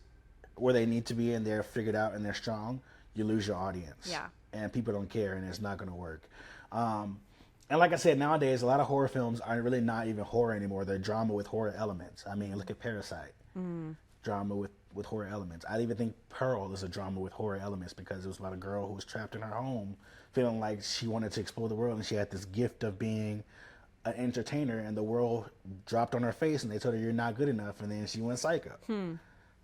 where they need to be and they're figured out and they're strong, you lose your audience. Yeah. And people don't care and it's not going to work. And like I said, nowadays, a lot of horror films are really not even horror anymore. They're drama with horror elements. I mean, look at Parasite. Drama with horror elements. I even think Pearl is a drama with horror elements because it was about a girl who was trapped in her home feeling like she wanted to explore the world, and she had this gift of being an entertainer, and the world dropped on her face and they told her you're not good enough, and then she went psycho.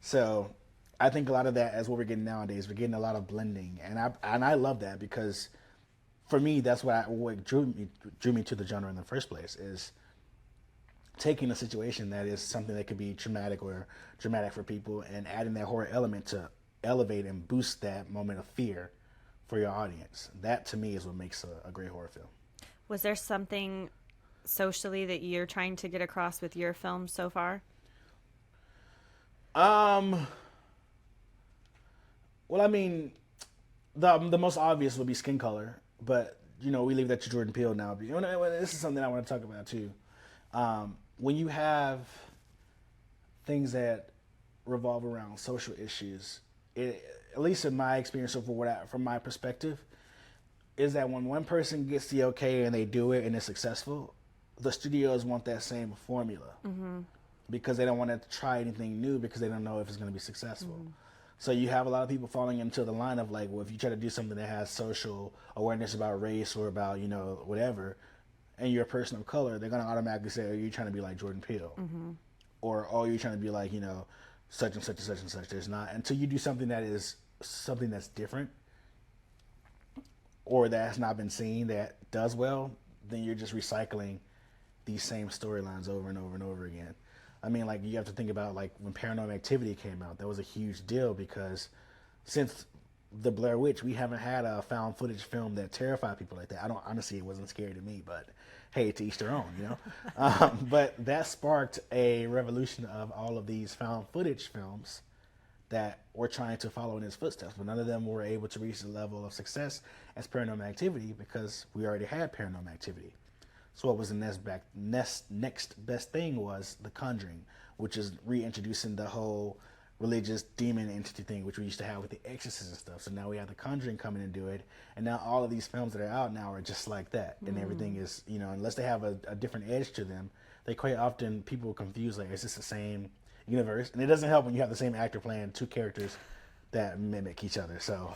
So I think a lot of that is what we're getting nowadays. We're getting a lot of blending, and I love that, because for me that's what drew me to the genre in the first place, is taking a situation that is something that could be traumatic or dramatic for people and adding that horror element to elevate and boost that moment of fear for your audience. That to me is what makes a great horror film. Was there something socially that you're trying to get across with your film so far? Well, I mean, the most obvious would be skin color, but we leave that to Jordan Peele now. This is something I want to talk about too. When you have things that revolve around social issues, at least in my experience, from my perspective, is that when one person gets the okay and they do it and it's successful, the studios want that same formula because they don't want to try anything new because they don't know if it's going to be successful. So you have a lot of people falling into the line of like, well, if you try to do something that has social awareness about race or about, whatever, and you're a person of color, they're going to automatically say, oh, you're trying to be like Jordan Peele. Or, oh, you're trying to be like, such and such and such and such. There's not, until you do something that is something that's different or that has not been seen that does well, then you're just recycling these same storylines over and over and over again. I mean, like, you have to think about, like, when Paranormal Activity came out, that was a huge deal because since the Blair Witch, we haven't had a found footage film that terrified people like that. I don't, honestly, it wasn't scary to me, but hey, to each their own, But that sparked a revolution of all of these found footage films that were trying to follow in his footsteps, but none of them were able to reach the level of success as Paranormal Activity because we already had Paranormal Activity. So what was the next best thing was The Conjuring, which is reintroducing the whole religious demon entity thing, which we used to have with The Exorcist and stuff. So now we have The Conjuring coming and do it, and now all of these films that are out now are just like that, and everything is, unless they have a different edge to them, they quite often, people confuse, like, is this the same universe? And it doesn't help when you have the same actor playing two characters that mimic each other. So,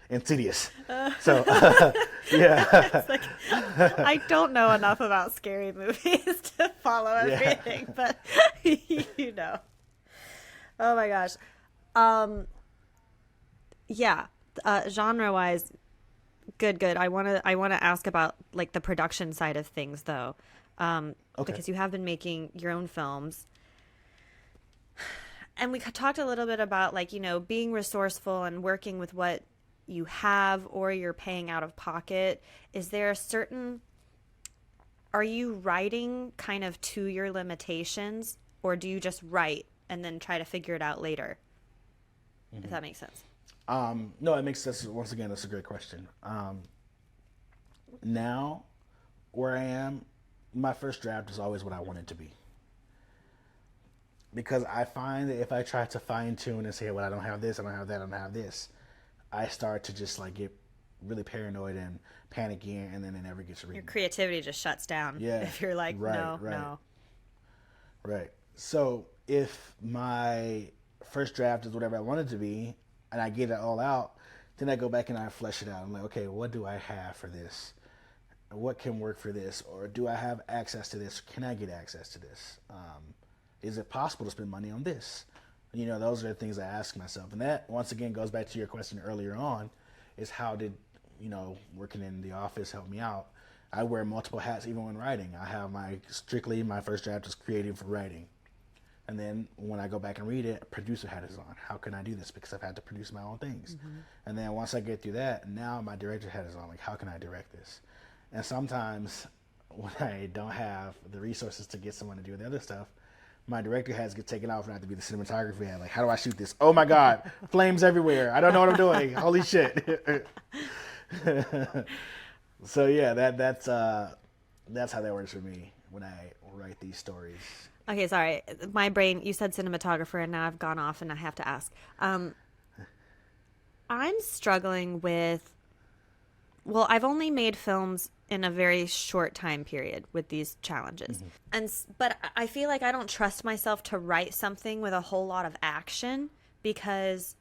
Insidious. So, yeah. It's like, I don't know enough about scary movies to follow everything, but Oh my gosh. Yeah. Genre-wise, good. I wanna ask about like the production side of things though, because you have been making your own films. And we talked a little bit about like, being resourceful and working with what you have or you're paying out of pocket. Is there are you writing kind of to your limitations, or do you just write and then try to figure it out later? If that makes sense. No, it makes sense. Once again, that's a great question. Now, where I am, my first draft is always what I want it to be. Because I find that if I try to fine tune and say, well, I don't have this, I don't have that, I don't have this, I start to just like get really paranoid and panicky, and then it never gets written. Your creativity just shuts down. Yeah. If you're like, no. Right. So if my first draft is whatever I want it to be, and I get it all out, then I go back and I flesh it out. I'm like, okay, what do I have for this? What can work for this? Or do I have access to this? Can I get access to this? Is it possible to spend money on this? Those are the things I ask myself. And that, once again, goes back to your question earlier on, is how did, working in the office help me out? I wear multiple hats even when writing. I have my first draft is creative writing. And then when I go back and read it, producer hat is on. How can I do this? Because I've had to produce my own things. And then once I get through that, now my director hat is on. Like, how can I direct this? And sometimes when I don't have the resources to get someone to do the other stuff, my director hats get taken off and I have to be the cinematography hat. Like, how do I shoot this? Oh my God, flames everywhere. I don't know what I'm doing. Holy shit. So yeah, that's how that works for me when I write these stories. Okay, sorry. My brain, you said cinematographer, and now I've gone off and I have to ask. I'm struggling with, well, I've only made films in a very short time period with these challenges. But I feel like I don't trust myself to write something with a whole lot of action because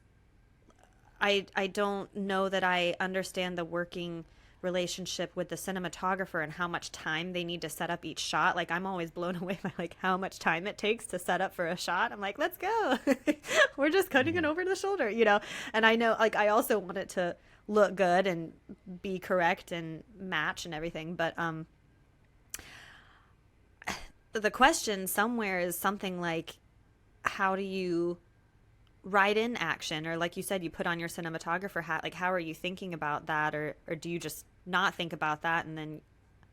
I don't know that I understand the working relationship with the cinematographer and how much time they need to set up each shot. Like, I'm always blown away by like how much time it takes to set up for a shot. I'm like, let's go. We're just cutting it over the shoulder, And I know, like, I also want it to look good and be correct and match and everything, but the question somewhere is something like, how do you write in action? Or like you said, you put on your cinematographer hat. Like, how are you thinking about that? Or do you just not think about that and then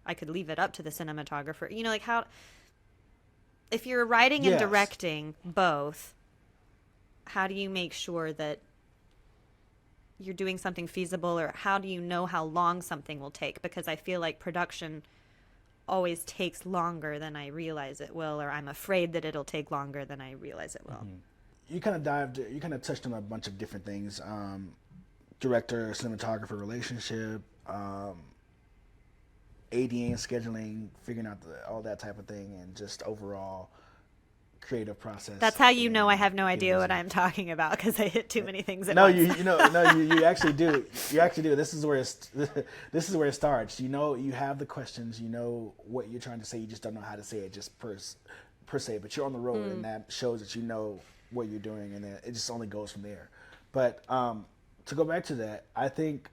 I could leave it up to the cinematographer? Like, how, if you're writing and directing both, how do you make sure that you're doing something feasible, or how do you know how long something will take? Because I feel like production always takes longer than I realize it will, or I'm afraid that it'll take longer than I realize it will. You kind of touched on a bunch of different things. Director, cinematographer relationship, ADing, scheduling, figuring out all that type of thing, and just overall creative process. That's how you know I and have no get idea what busy. I'm talking about, because I hit too many things at No, once. you actually do. You actually do. This is where this is where it starts. You know, you have the questions. You know what you're trying to say. You just don't know how to say it just per se. But you're on the road, and that shows that you know what you're doing, and then it just only goes from there. But to go back to that, I think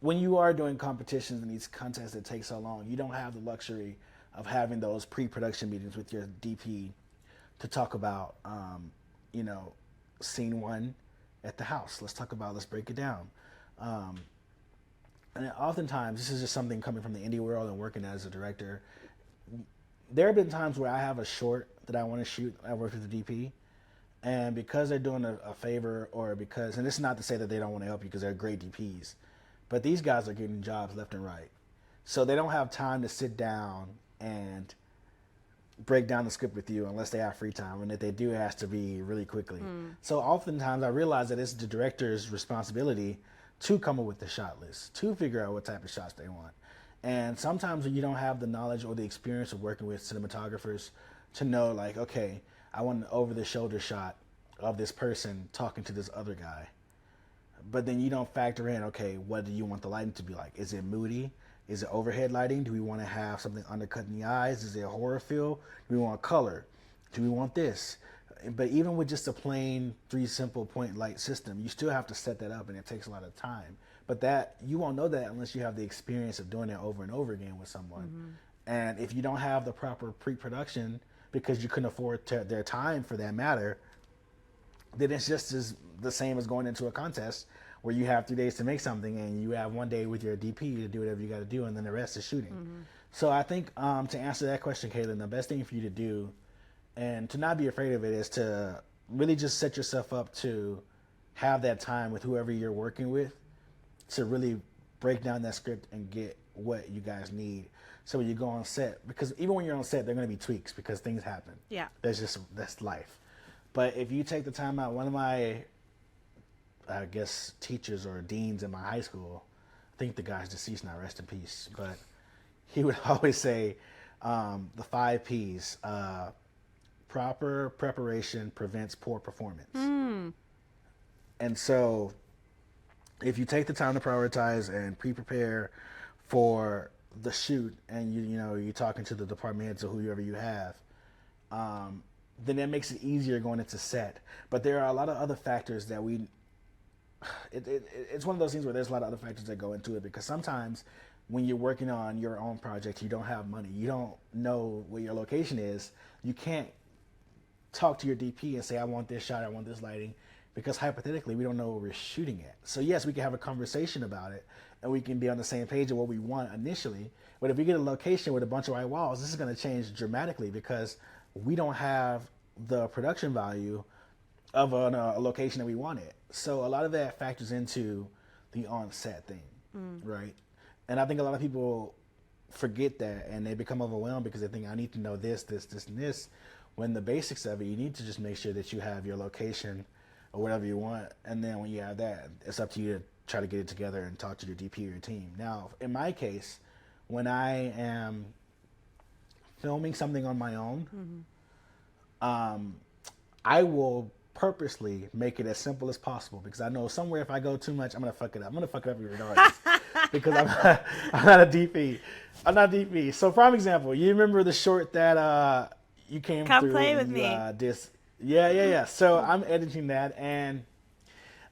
when you are doing competitions and these contests that take so long, you don't have the luxury of having those pre-production meetings with your DP to talk about, scene one at the house. Let's break it down. And oftentimes, this is just something coming from the indie world and working as a director. There have been times where I have a short that I want to shoot. I work with the DP, and because they're doing a favor, and this is not to say that they don't want to help you because they're great DPs, but these guys are getting jobs left and right. So they don't have time to sit down and break down the script with you unless they have free time, and if they do, it has to be really quickly. So oftentimes I realize that it's the director's responsibility to come up with the shot list, to figure out what type of shots they want. And sometimes when you don't have the knowledge or the experience of working with cinematographers to know, like, okay, I want an over-the-shoulder shot of this person talking to this other guy. But then you don't factor in, okay, what do you want the lighting to be like? Is it moody? Is it overhead lighting? Do we want to have something undercutting the eyes? Is it a horror feel? Do we want color? Do we want this? But even with just a plain 3 simple point light system, you still have to set that up, and it takes a lot of time. But that you won't know that unless you have the experience of doing it over and over again with someone. And if you don't have the proper pre-production because you couldn't afford their time for that matter, then it's just the same as going into a contest where you have 3 days to make something and you have 1 day with your DP to do whatever you got to do, and then the rest is shooting. So I think to answer that question, Kaitlin, the best thing for you to do and to not be afraid of it is to really just set yourself up to have that time with whoever you're working with to really break down that script and get what you guys need. So when you go on set, because even when you're on set, there are going to be tweaks because things happen. Yeah. That's life. But if you take the time out, one of my, I guess, teachers or deans in my high school, I think the guy's deceased now, rest in peace, but he would always say the 5 Ps. Proper preparation prevents poor performance. And so if you take the time to prioritize and pre-prepare for the shoot, and you're talking to the department heads or whoever you have, then that makes it easier going into set. But there are a lot of other factors that it's one of those things where there's a lot of other factors that go into it, because sometimes when you're working on your own project, you don't have money, you don't know where your location is, you can't talk to your DP and say, I want this shot, I want this lighting, because hypothetically we don't know where we're shooting at. So yes, we can have a conversation about it and we can be on the same page of what we want initially, but if we get a location with a bunch of white walls, this is going to change dramatically because we don't have the production value of a location that we wanted. So a lot of that factors into the on-set thing, right? And I think a lot of people forget that and they become overwhelmed because they think, I need to know this, this, this, and this. When the basics of it, you need to just make sure that you have your location or whatever you want. And then when you have that, it's up to you to try to get it together and talk to your DP or your team. Now, in my case, when I am filming something on my own, I will purposely make it as simple as possible because I know somewhere if I go too much, I'm going to fuck it up. I'm going to fuck it up regardless because I'm not a DP. I'm not a DP. So, prime example, you remember the short that you came Come through play with and me. Yeah. So I'm editing that and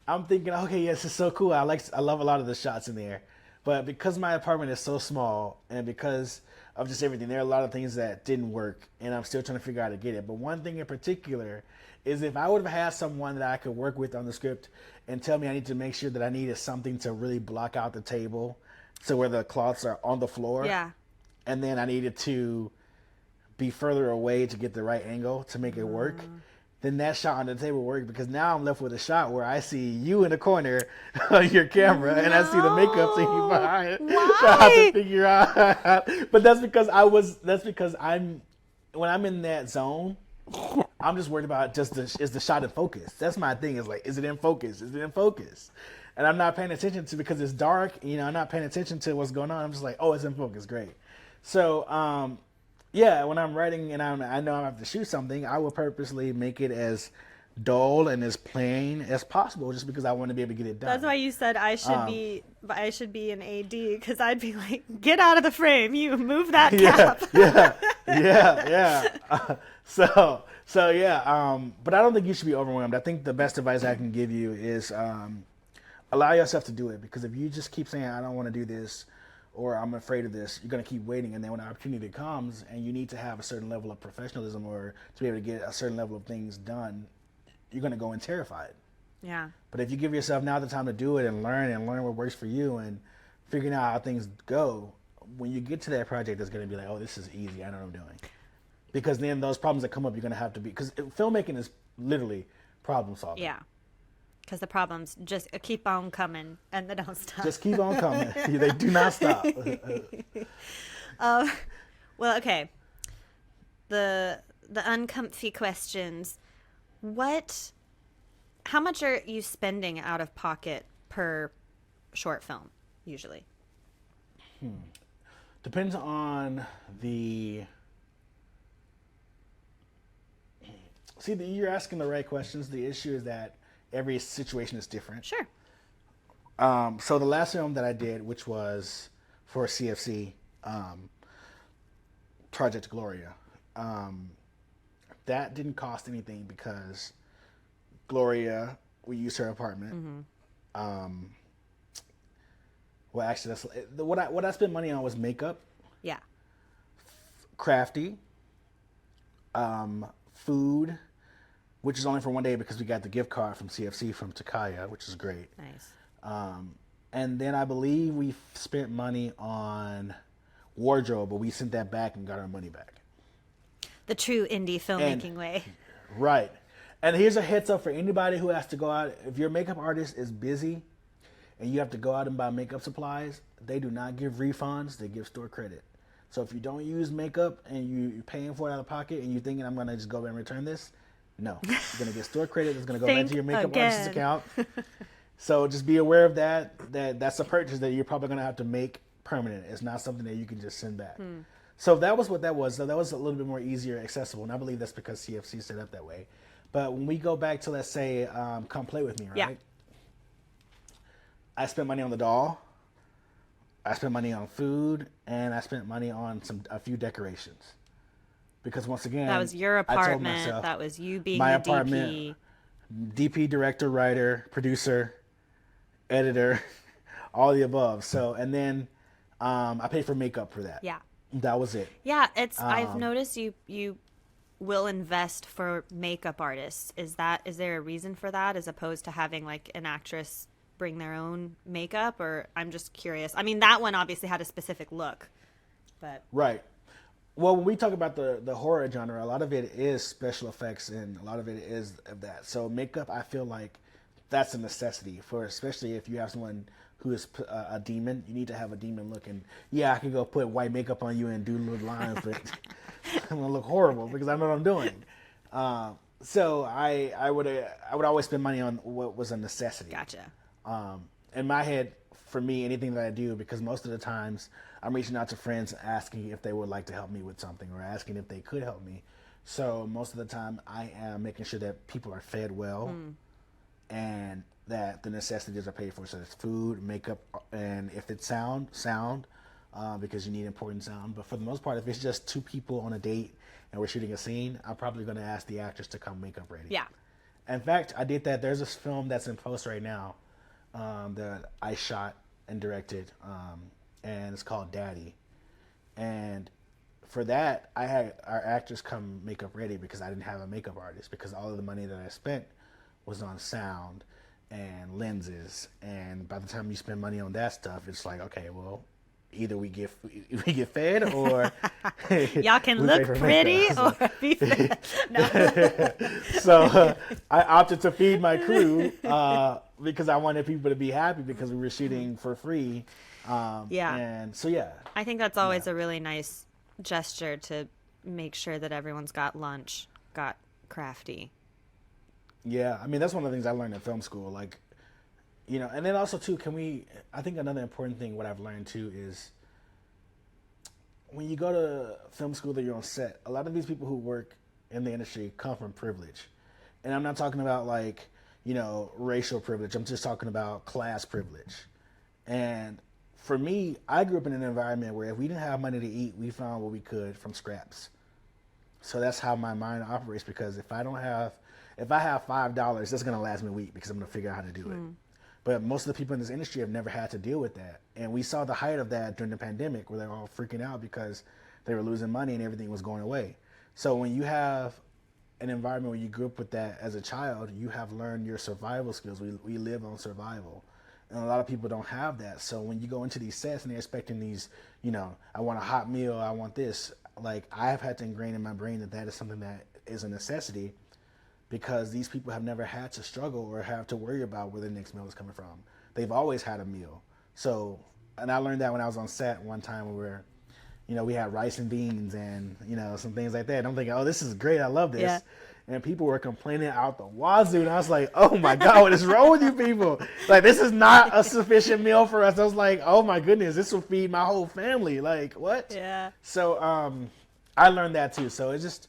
I'm thinking, okay, yes, it's so cool. I love a lot of the shots in there, but because my apartment is so small and because of just everything, there are a lot of things that didn't work, and I'm still trying to figure out how to get it. But one thing in particular is if I would have had someone that I could work with on the script and tell me I need to make sure that I needed something to really block out the table, so where the cloths are on the floor, and then I needed to be further away to get the right angle to make it work, then that shot on the table worked because now I'm left with a shot where I see you in the corner of your camera and I see the makeup thing behind. Why? So I have to figure out. But that's because when I'm in that zone, I'm just worried about is the shot in focus. That's my thing, is like, is it in focus? Is it in focus? And I'm not paying attention to, because it's dark, I'm not paying attention to what's going on. I'm just like, oh, it's in focus, great. So, yeah, when I'm writing and I know I have to shoot something, I will purposely make it as dull and as plain as possible, just because I want to be able to get it That's done. why you said Um, I should be an AD because I'd be like, get out of the frame, you move that yeah, cap. yeah, yeah, yeah. So yeah. But I don't think you should be overwhelmed. I think the best advice I can give you is allow yourself to do it, because if you just keep saying I don't want to do this or I'm afraid of this, you're going to keep waiting, and then when the opportunity comes and you need to have a certain level of professionalism or to be able to get a certain level of things done, you're going to go in terrified. Yeah. But if you give yourself now the time to do it and learn what works for you and figuring out how things go, when you get to that project, it's going to be like, oh, this is easy. I know what I'm doing. Because then those problems that come up, you're going to have to be, because filmmaking is literally problem solving. Yeah. Because the problems just keep on coming and they don't stop. Just keep on coming. They do not stop. Well, okay. The uncomfy questions. How much are you spending out of pocket per short film usually? Depends on the. See, you're asking the right questions. The issue is that every situation is different. Sure. So the last film that I did, which was for CFC, Project Gloria, that didn't cost anything because Gloria, we used her apartment. Well, actually, that's what I spent money on was makeup, Yeah. crafty, food, which is only for one day because we got the gift card from CFC from Takaya, which is great. Nice. And then I believe we spent money on wardrobe, but we sent that back and got our money back. The true indie filmmaking way. Right. And here's a heads up for anybody who has to go out. If your makeup artist is busy and you have to go out and buy makeup supplies, they do not give refunds. They give store credit. So if you don't use makeup and you're paying for it out of pocket and you're thinking I'm going to just go and return this, no. You're going to get store credit. It's going to go back to your makeup artist's account. So just be aware of that. That's a purchase that you're probably going to have to make permanent. It's not something that you can just send back. So that was what that was. So that was a little bit more easier accessible. And I believe that's because CFC set up that way. But when we go back to, let's say, Come Play With Me, right? Yeah. I spent money on the doll. I spent money on food. And I spent money on a few decorations. Because once again, That was your I told apartment. myself, That was you being my the apartment, DP. DP, director, writer, producer, editor, all the above. So, and then I paid for makeup for that. Yeah. That was it. Yeah, I've noticed you will invest for makeup artists. Is there a reason for that as opposed to having like an actress bring their own makeup? Or I'm just curious. I mean, that one obviously had a specific look. But Right. Well, when we talk about the horror genre, a lot of it is special effects and a lot of it is of that. So makeup, I feel like that's a necessity for, especially if you have someone who is a demon. You need to have a demon look. And yeah, I can go put white makeup on you and do little lines, but I'm gonna look horrible because I know what I'm doing. So I would always spend money on what was a necessity. gotcha. In my head, for me, anything that I do, because most of the times I'm reaching out to friends asking if they would like to help me with something or asking if they could help me. So most of the time I am making sure that people are fed well and that the necessities are paid for. So it's food, makeup, and if it's sound, because you need important sound. But for the most part, if it's just two people on a date and we're shooting a scene, I'm probably going to ask the actress to come makeup ready. Yeah. In fact, I did that. There's this film that's in post right now that I shot and directed, and it's called Daddy. And for that, I had our actors come makeup ready because I didn't have a makeup artist, because all of the money that I spent was on sound and lenses. And by the time you spend money on that stuff, it's like, okay, well, either we get fed or Y'all can we look pay for pretty makeup. or be fed. No. So I opted to feed my crew because I wanted people to be happy because we were shooting for free. Yeah. And so, yeah. I think that's always a really nice gesture to make sure that everyone's got lunch, got crafty. Yeah. I mean, that's one of the things I learned in film school. Like, you know, and then also, too, I think another important thing, what I've learned, too, is when you go to film school that you're on set, a lot of these people who work in the industry come from privilege. And I'm not talking about like, racial privilege. I'm just talking about class privilege. And for me, I grew up in an environment where if we didn't have money to eat, we found what we could from scraps. So that's how my mind operates, because if I have $5, that's gonna last me a week because I'm gonna figure out how to do it. But most of the people in this industry have never had to deal with that. And we saw the height of that during the pandemic, where they're all freaking out because they were losing money and everything was going away. So when you have an environment where you grew up with that as a child, you have learned your survival skills. We live on survival. And a lot of people don't have that. So when you go into these sets and they're expecting these, I want a hot meal, I want this. Like, I've had to ingrain in my brain that is something that is a necessity, because these people have never had to struggle or have to worry about where the next meal is coming from. They've always had a meal. So, and I learned that when I was on set one time where, we had rice and beans and, some things like that. And I'm thinking, oh, this is great. I love this. Yeah. And people were complaining out the wazoo. And I was like, oh my God, what is wrong with you people? Like, this is not a sufficient meal for us. I was like, oh my goodness, this will feed my whole family. Like, what? Yeah. So I learned that too. So I just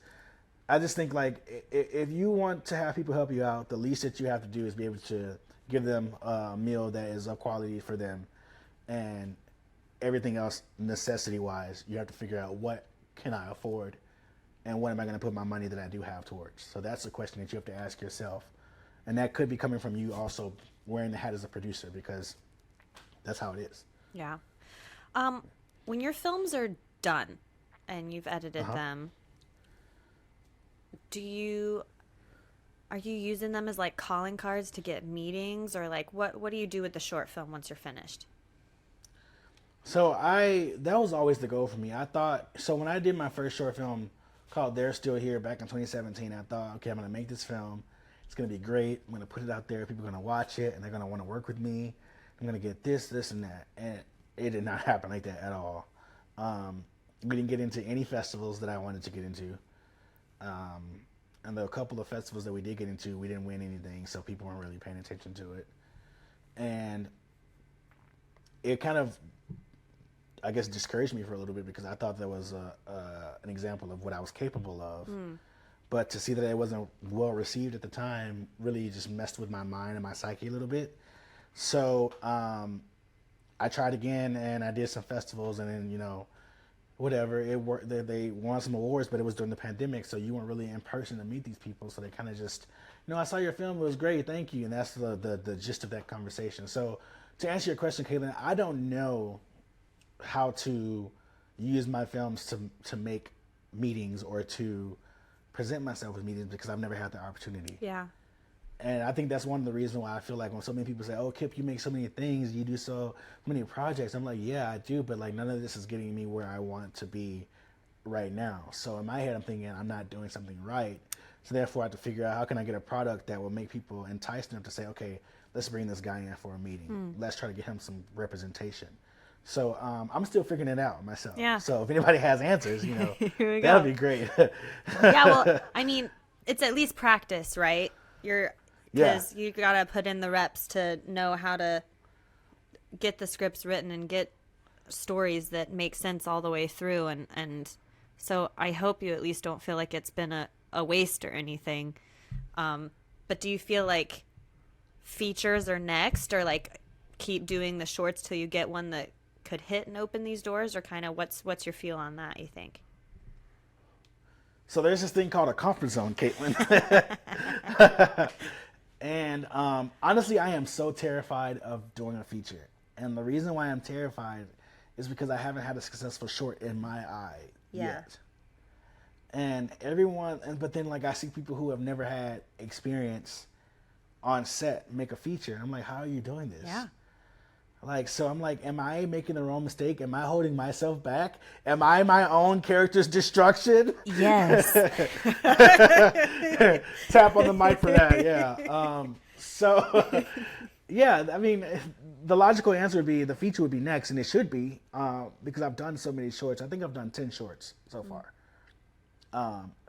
think, like, if you want to have people help you out, the least that you have to do is be able to give them a meal that is of quality for them. And everything else, necessity-wise, you have to figure out, what can I afford and what am I going to put my money that I do have towards? So that's the question that you have to ask yourself. And that could be coming from you also wearing the hat as a producer, because that's how it is. Yeah. When your films are done and you've edited them, are you using them as like calling cards to get meetings, or like what do you do with the short film once you're finished? So that was always the goal for me. So when I did my first short film called They're Still Here back in 2017, I thought, okay, I'm going to make this film. It's going to be great. I'm going to put it out there. People are going to watch it and they're going to want to work with me. I'm going to get this, and that. And it did not happen like that at all. We didn't get into any festivals that I wanted to get into. And the couple of festivals that we did get into, we didn't win anything, so people weren't really paying attention to it. And it kind of, I guess, discouraged me for a little bit, because I thought that was an example of what I was capable of. But to see that it wasn't well received at the time really just messed with my mind and my psyche a little bit. So I tried again, and I did some festivals, and then, whatever, it worked. They won some awards, but it was during the pandemic, so you weren't really in person to meet these people. So they kind of just, I saw your film, it was great, thank you. And that's the gist of that conversation. So to answer your question, Kaitlin, I don't know how to use my films to make meetings or to present myself with meetings, because I've never had the opportunity. Yeah. And I think that's one of the reasons why I feel like when so many people say, oh, Kip, you make so many things, you do so many projects. I'm like, yeah, I do, but like none of this is getting me where I want to be right now. So in my head, I'm thinking I'm not doing something right. So therefore I have to figure out, how can I get a product that will make people enticed enough to say, okay, let's bring this guy in for a meeting. Let's try to get him some representation. So I'm still figuring it out myself. Yeah. So if anybody has answers, that would be great. Yeah, well, I mean, it's at least practice, right? Because you got to put in the reps to know how to get the scripts written and get stories that make sense all the way through. And so I hope you at least don't feel like it's been a waste or anything. But do you feel like features are next, or like keep doing the shorts till you get one that could hit and open these doors, or kind of what's your feel on that, you think? So there's this thing called a comfort zone, Kaitlin. And honestly, I am so terrified of doing a feature. And the reason why I'm terrified is because I haven't had a successful short in my eye yet. And but then like I see people who have never had experience on set make a feature. I'm like, how are you doing this? Yeah. Like, so I'm like, am I making the wrong mistake? Am I holding myself back? Am I my own character's destruction? Yes. Tap on the mic for that, yeah. So, yeah, I mean, the logical answer would be the feature would be next, and it should be, because I've done so many shorts. I think I've done 10 shorts so far.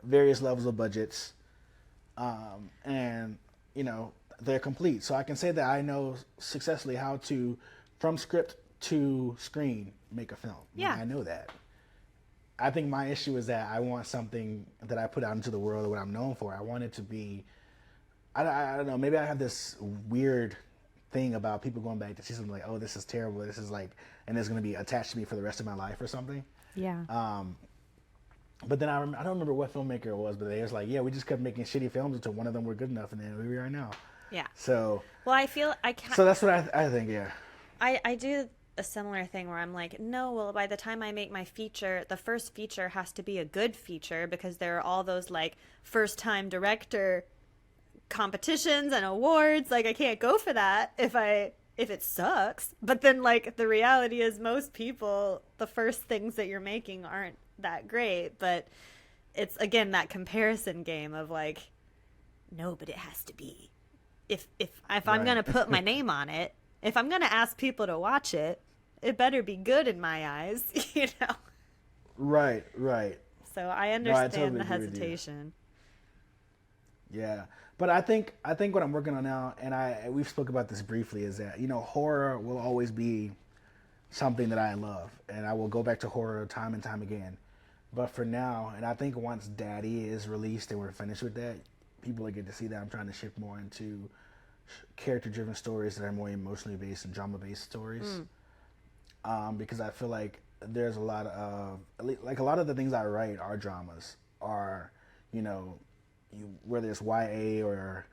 Various levels of budgets, and, they're complete. So I can say that I know successfully how to, from script to screen, make a film. Yeah. I know that. I think my issue is that I want something that I put out into the world, what I'm known for. I want it to be, I don't know, maybe I have this weird thing about people going back to see something like, oh, this is terrible. This is like, and it's going to be attached to me for the rest of my life or something. Yeah. But then I don't remember what filmmaker it was, but they was like, yeah, we just kept making shitty films until one of them were good enough, and then here we are now. Yeah. So, Well, I feel I can't. so that's what I think, yeah. I do a similar thing where I'm like, no, well, by the time I make my feature, the first feature has to be a good feature because there are all those like first time director competitions and awards. Like I can't go for that if it sucks. But then like the reality is most people, the first things that you're making aren't that great, but it's again that comparison game of like, no, but it has to be. If I'm Right. gonna put my name on it, if I'm gonna ask people to watch it, it better be good in my eyes, you know. Right, right. So I No, I understand totally the agree with you. hesitation. Yeah, but I think what I'm working on now, and we've spoke about this briefly, is that horror will always be something that I love, and I will go back to horror time and time again. But for now, and I think once Daddy is released and we're finished with that, people will get to see that I'm trying to shift more into character-driven stories that are more emotionally based and drama-based stories. Because I feel like there's a lot of like a lot of the things I write are dramas, are you know, whether it's YA or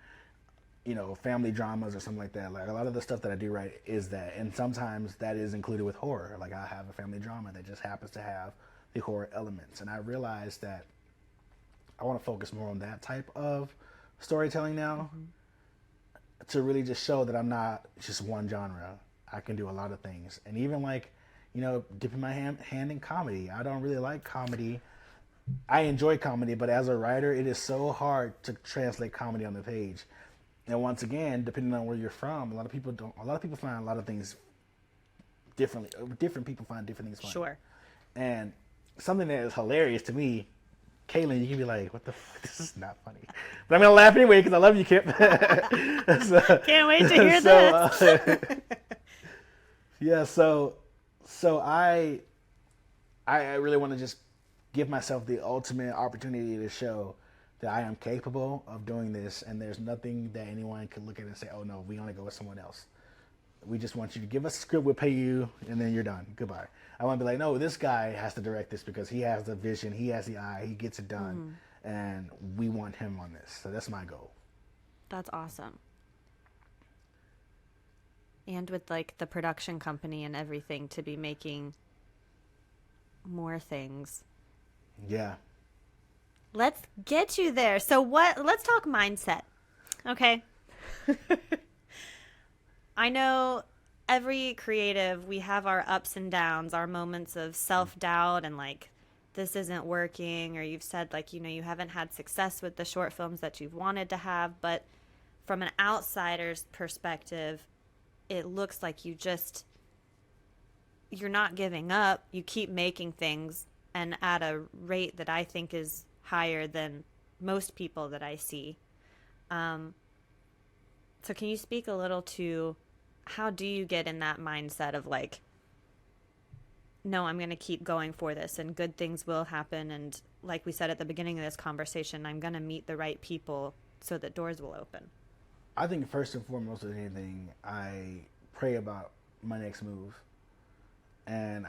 family dramas or something like that. Like a lot of the stuff that I do write is that, and sometimes that is included with horror. Like I have a family drama that just happens to have the horror elements, and I realized that I want to focus more on that type of storytelling now, to really just show that I'm not just one genre. I can do a lot of things, and even like dipping my hand in comedy. I don't really like comedy. I enjoy comedy, but as a writer, it is so hard to translate comedy on the page. And once again, depending on where you're from, a lot of people don't. A lot of people find a lot of things differently. Different people find different things funny. Sure. And something that is hilarious to me, Kaitlin, you can be like, "What the fuck? This is not funny," but I'm gonna laugh anyway because I love you, Kip. Can't wait to hear so, this. yeah, so I really want to just give myself the ultimate opportunity to show that I am capable of doing this, and there's nothing that anyone can look at and say, "Oh no, we want to go with someone else." We just want you to give us a script, we'll pay you, and then you're done. Goodbye. I want to be like, no, this guy has to direct this because he has the vision, he has the eye, he gets it done, and we want him on this. So that's my goal. That's awesome. And with like the production company and everything to be making more things. Yeah. Let's get you there. So let's talk mindset. Okay? I know every creative, we have our ups and downs, our moments of self-doubt and like this isn't working, or you've said like you haven't had success with the short films that you've wanted to have, but from an outsider's perspective, it looks like you're not giving up. You keep making things, and at a rate that I think is higher than most people that I see. So can you speak a little to how do you get in that mindset of like, no, I'm going to keep going for this and good things will happen. And like we said at the beginning of this conversation, I'm going to meet the right people so that doors will open. I think first and foremost of anything, I pray about my next move. And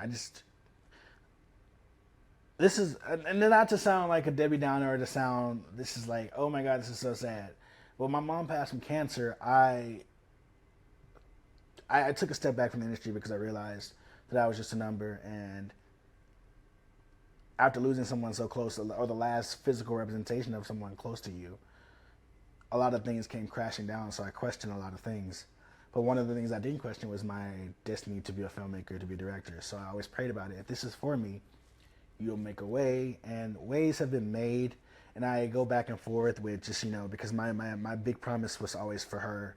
this is, and not to sound like a Debbie Downer or to sound, this is like, oh my God, this is so sad. Well, my mom passed from cancer. I took a step back from the industry because I realized that I was just a number. And after losing someone so close, or the last physical representation of someone close to you, a lot of things came crashing down. So I questioned a lot of things. But one of the things I didn't question was my destiny to be a filmmaker, to be a director. So I always prayed about it. If this is for me, you'll make a way. And ways have been made. And I go back and forth with just, because my big promise was always for her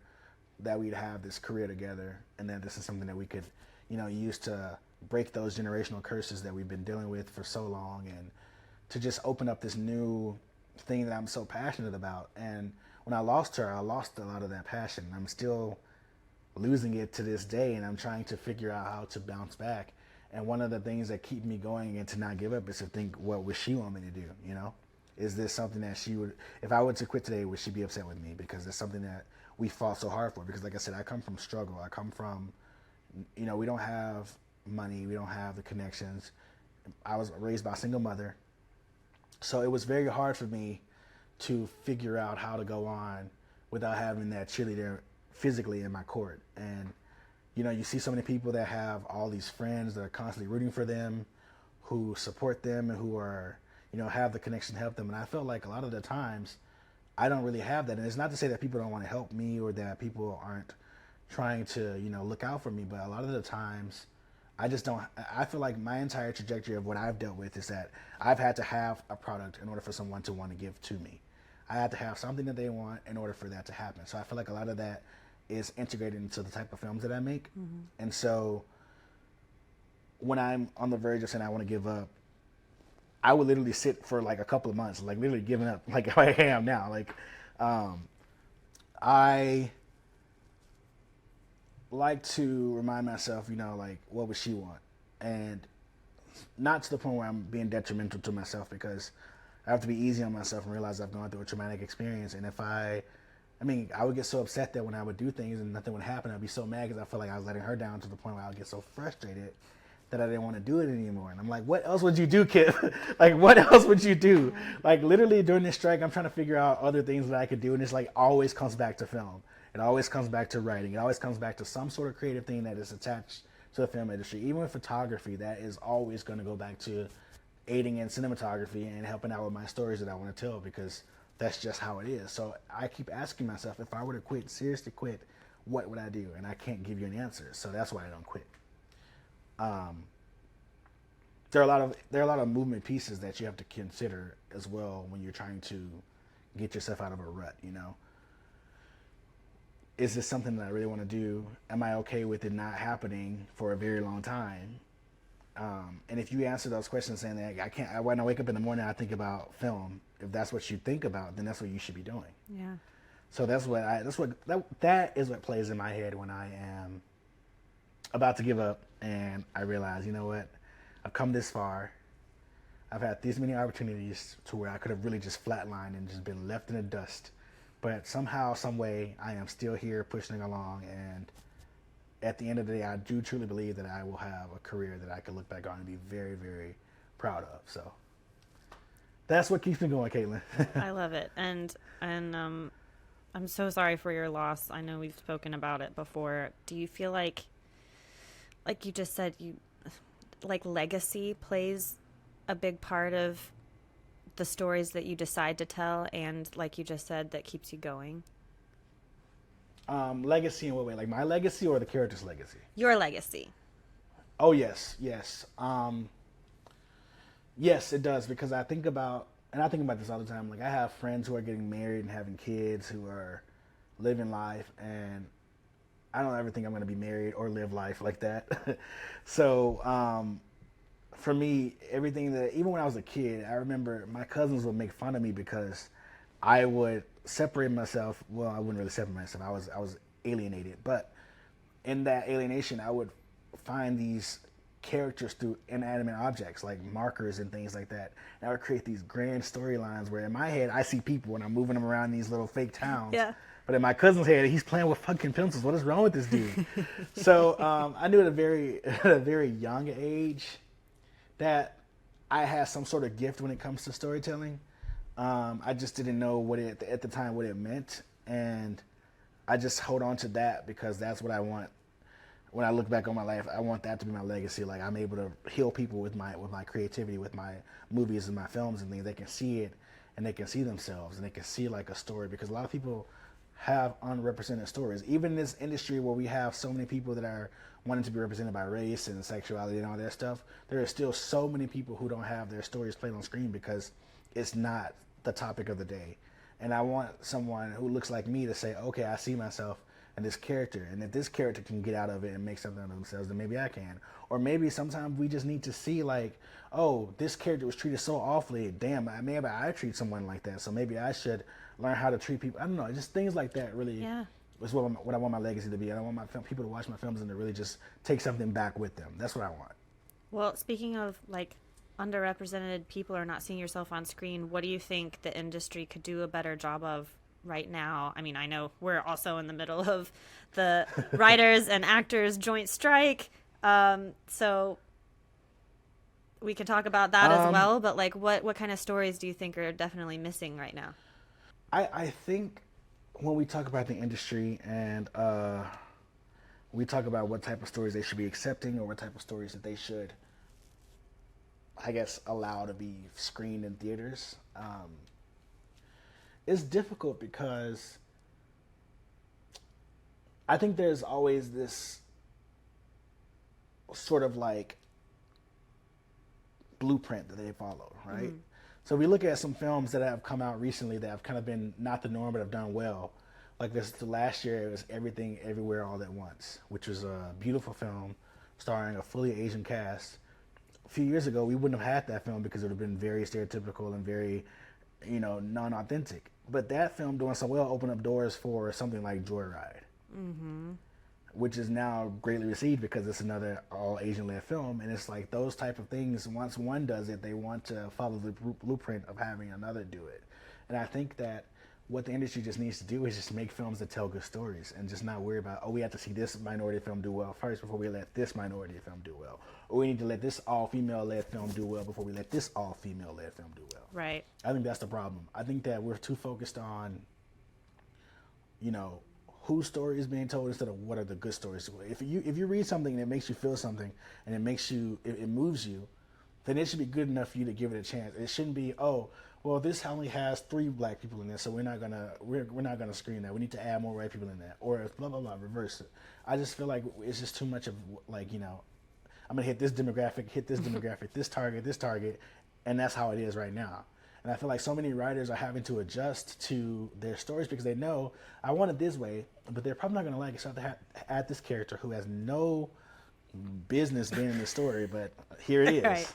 that we'd have this career together, and that this is something that we could, use to break those generational curses that we've been dealing with for so long, and to just open up this new thing that I'm so passionate about. And when I lost her, I lost a lot of that passion. I'm still losing it to this day, and I'm trying to figure out how to bounce back. And one of the things that keep me going and to not give up is to think, what would she want me to do? You know, is this something that she would, if I were to quit today, would she be upset with me? Because it's something that we fought so hard for. Because like I said, I come from struggle. I come from, you know, we don't have money. We don't have the connections. I was raised by a single mother. So it was very hard for me to figure out how to go on without having that cheerleader physically in my court. And, you know, you see so many people that have all these friends that are constantly rooting for them, who support them and who are, you know, have the connection to help them. And I felt like a lot of the times I don't really have that. And it's not to say that people don't want to help me or that people aren't trying to, you know, look out for me. But a lot of the times I just don't. I feel like my entire trajectory of what I've dealt with is that I've had to have a product in order for someone to want to give to me. I had to have something that they want in order for that to happen. So I feel like a lot of that is integrated into the type of films that I make. Mm-hmm. And so when I'm on the verge of saying I want to give up, I would literally sit for like a couple of months, like literally giving up, like I am now. Like, I like to remind myself, you know, like, what would she want? And not to the point where I'm being detrimental to myself, because I have to be easy on myself and realize I've gone through a traumatic experience. And if I would get so upset that when I would do things and nothing would happen, I'd be so mad because I felt like I was letting her down, to the point where I would get so frustrated that I didn't want to do it anymore. And I'm like, what else would you do, Kip? Like, what else would you do? Like, literally during this strike, I'm trying to figure out other things that I could do. And it's like always comes back to film. It always comes back to writing. It always comes back to some sort of creative thing that is attached to the film industry. Even with photography, that is always going to go back to aiding in cinematography and helping out with my stories that I want to tell, because that's just how it is. So I keep asking myself, if I were to quit, seriously quit, what would I do? And I can't give you an answer. So that's why I don't quit. There are a lot of movement pieces that you have to consider as well when you're trying to get yourself out of a rut. You know, is this something that I really want to do? Am I okay with it not happening for a very long time? And if you answer those questions saying that when I wake up in the morning, I think about film. If that's what you think about, then that's what you should be doing. Yeah. So that is what plays in my head when I am about to give up, and I realize, you know what, I've come this far. I've had these many opportunities to where I could have really just flatlined and just been left in the dust. But somehow, some way, I am still here pushing along, and at the end of the day, I do truly believe that I will have a career that I can look back on and be very, very proud of. So that's what keeps me going, Kaitlin. I love it. And I'm so sorry for your loss. I know we've spoken about it before. Do you feel like you just said, legacy plays a big part of the stories that you decide to tell, and like you just said, that keeps you going? Legacy in what way? Like my legacy or the character's legacy? Your legacy. Oh, yes. Yes, it does, because I think about this all the time. Like, I have friends who are getting married and having kids, who are living life, and I don't ever think I'm going to be married or live life like that. So, for me, everything that, even when I was a kid, I remember my cousins would make fun of me because I would separate myself. Well, I wouldn't really separate myself. I was alienated, but in that alienation, I would find these characters through inanimate objects like markers and things like that. And I would create these grand storylines where in my head I see people and I'm moving them around these little fake towns. Yeah. But in my cousin's head, he's playing with fucking pencils. What is wrong with this dude? So I knew at a very young age that I had some sort of gift when it comes to storytelling. I just didn't know at the time what it meant, and I just hold on to that because that's what I want. When I look back on my life, I want that to be my legacy. Like, I'm able to heal people with my creativity, with my movies and my films and things. They can see it, and they can see themselves, and they can see like a story, because a lot of people have unrepresented stories. Even in this industry where we have so many people that are wanting to be represented by race and sexuality and all that stuff, there are still so many people who don't have their stories played on screen because it's not the topic of the day. And I want someone who looks like me to say, okay, I see myself in this character, and if this character can get out of it and make something of themselves, then maybe I can. Or maybe sometimes we just need to see like, oh, this character was treated so awfully, damn, maybe I treat someone like that, so maybe I should learn how to treat people. I don't know, just things like that really is what I want my legacy to be. I don't want people to watch my films and to really just take something back with them. That's what I want. Well, speaking of like underrepresented people or not seeing yourself on screen, what do you think the industry could do a better job of right now? I mean, I know we're also in the middle of the writers and actors joint strike. So we could talk about that as Um, well, but like what kind of stories do you think are definitely missing right now? I think when we talk about the industry and we talk about what type of stories they should be accepting or what type of stories that they should, I guess, allow to be screened in theaters, it's difficult because I think there's always this sort of like blueprint that they follow, right? Mm-hmm. So we look at some films that have come out recently that have kind of been not the norm but have done well. Like this, the last year it was Everything Everywhere All at Once, which was a beautiful film starring a fully Asian cast. A few years ago, we wouldn't have had that film because it would have been very stereotypical and very, non-authentic. But that film doing so well opened up doors for something like Joyride, Mm-hmm. which is now greatly received because it's another all Asian led film, and it's like those type of things. Once one does it, they want to follow the blueprint of having another do it, and I think that what the industry just needs to do is just make films that tell good stories and just not worry about, oh, we have to see this minority film do well first before we let this minority film do well, or we need to let this all female led film do well before we let this all female led film do well. Right. I think that's the problem. I think that we're too focused on, you know, whose story is being told instead of what are the good stories. If you read something that makes you feel something and it moves you, then it should be good enough for you to give it a chance. It shouldn't be, oh, well, this only has 3 black people in this, so we're not gonna screen that. We need to add more white people in that, or blah blah blah. Reverse it. I just feel like it's just too much of like, I'm gonna hit this demographic, this target, and that's how it is right now. And I feel like so many writers are having to adjust to their stories because they know I want it this way, but they're probably not gonna like it. So I have to add this character who has no business being in the story, but here it is. Right.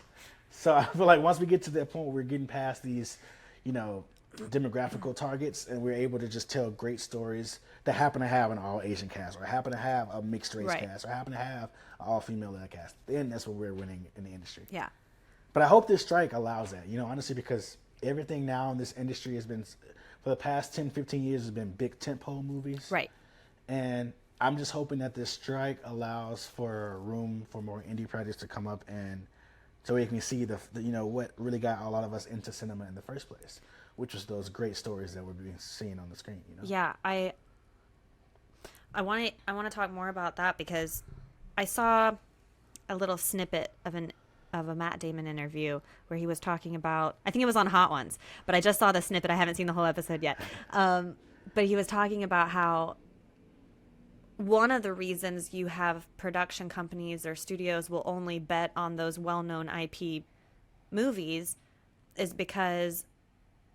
So I feel like once we get to that point where we're getting past these, you know, demographical targets and we're able to just tell great stories that happen to have an all Asian cast or happen to have a mixed race Right. cast or happen to have an all female led cast, then that's what we're winning in the industry. Yeah. But I hope this strike allows that, honestly, because everything now in this industry has been, for the past 10, 15 years, has been big tentpole movies. Right. And I'm just hoping that this strike allows for room for more indie projects to come up, and so we can see the what really got a lot of us into cinema in the first place, which was those great stories that we're being seen on the screen. Yeah, I want to talk more about that because I saw a little snippet of a Matt Damon interview where he was talking about, I think it was on Hot Ones, but I just saw the snippet. I haven't seen the whole episode yet. But he was talking about how one of the reasons you have production companies or studios will only bet on those well-known IP movies is because,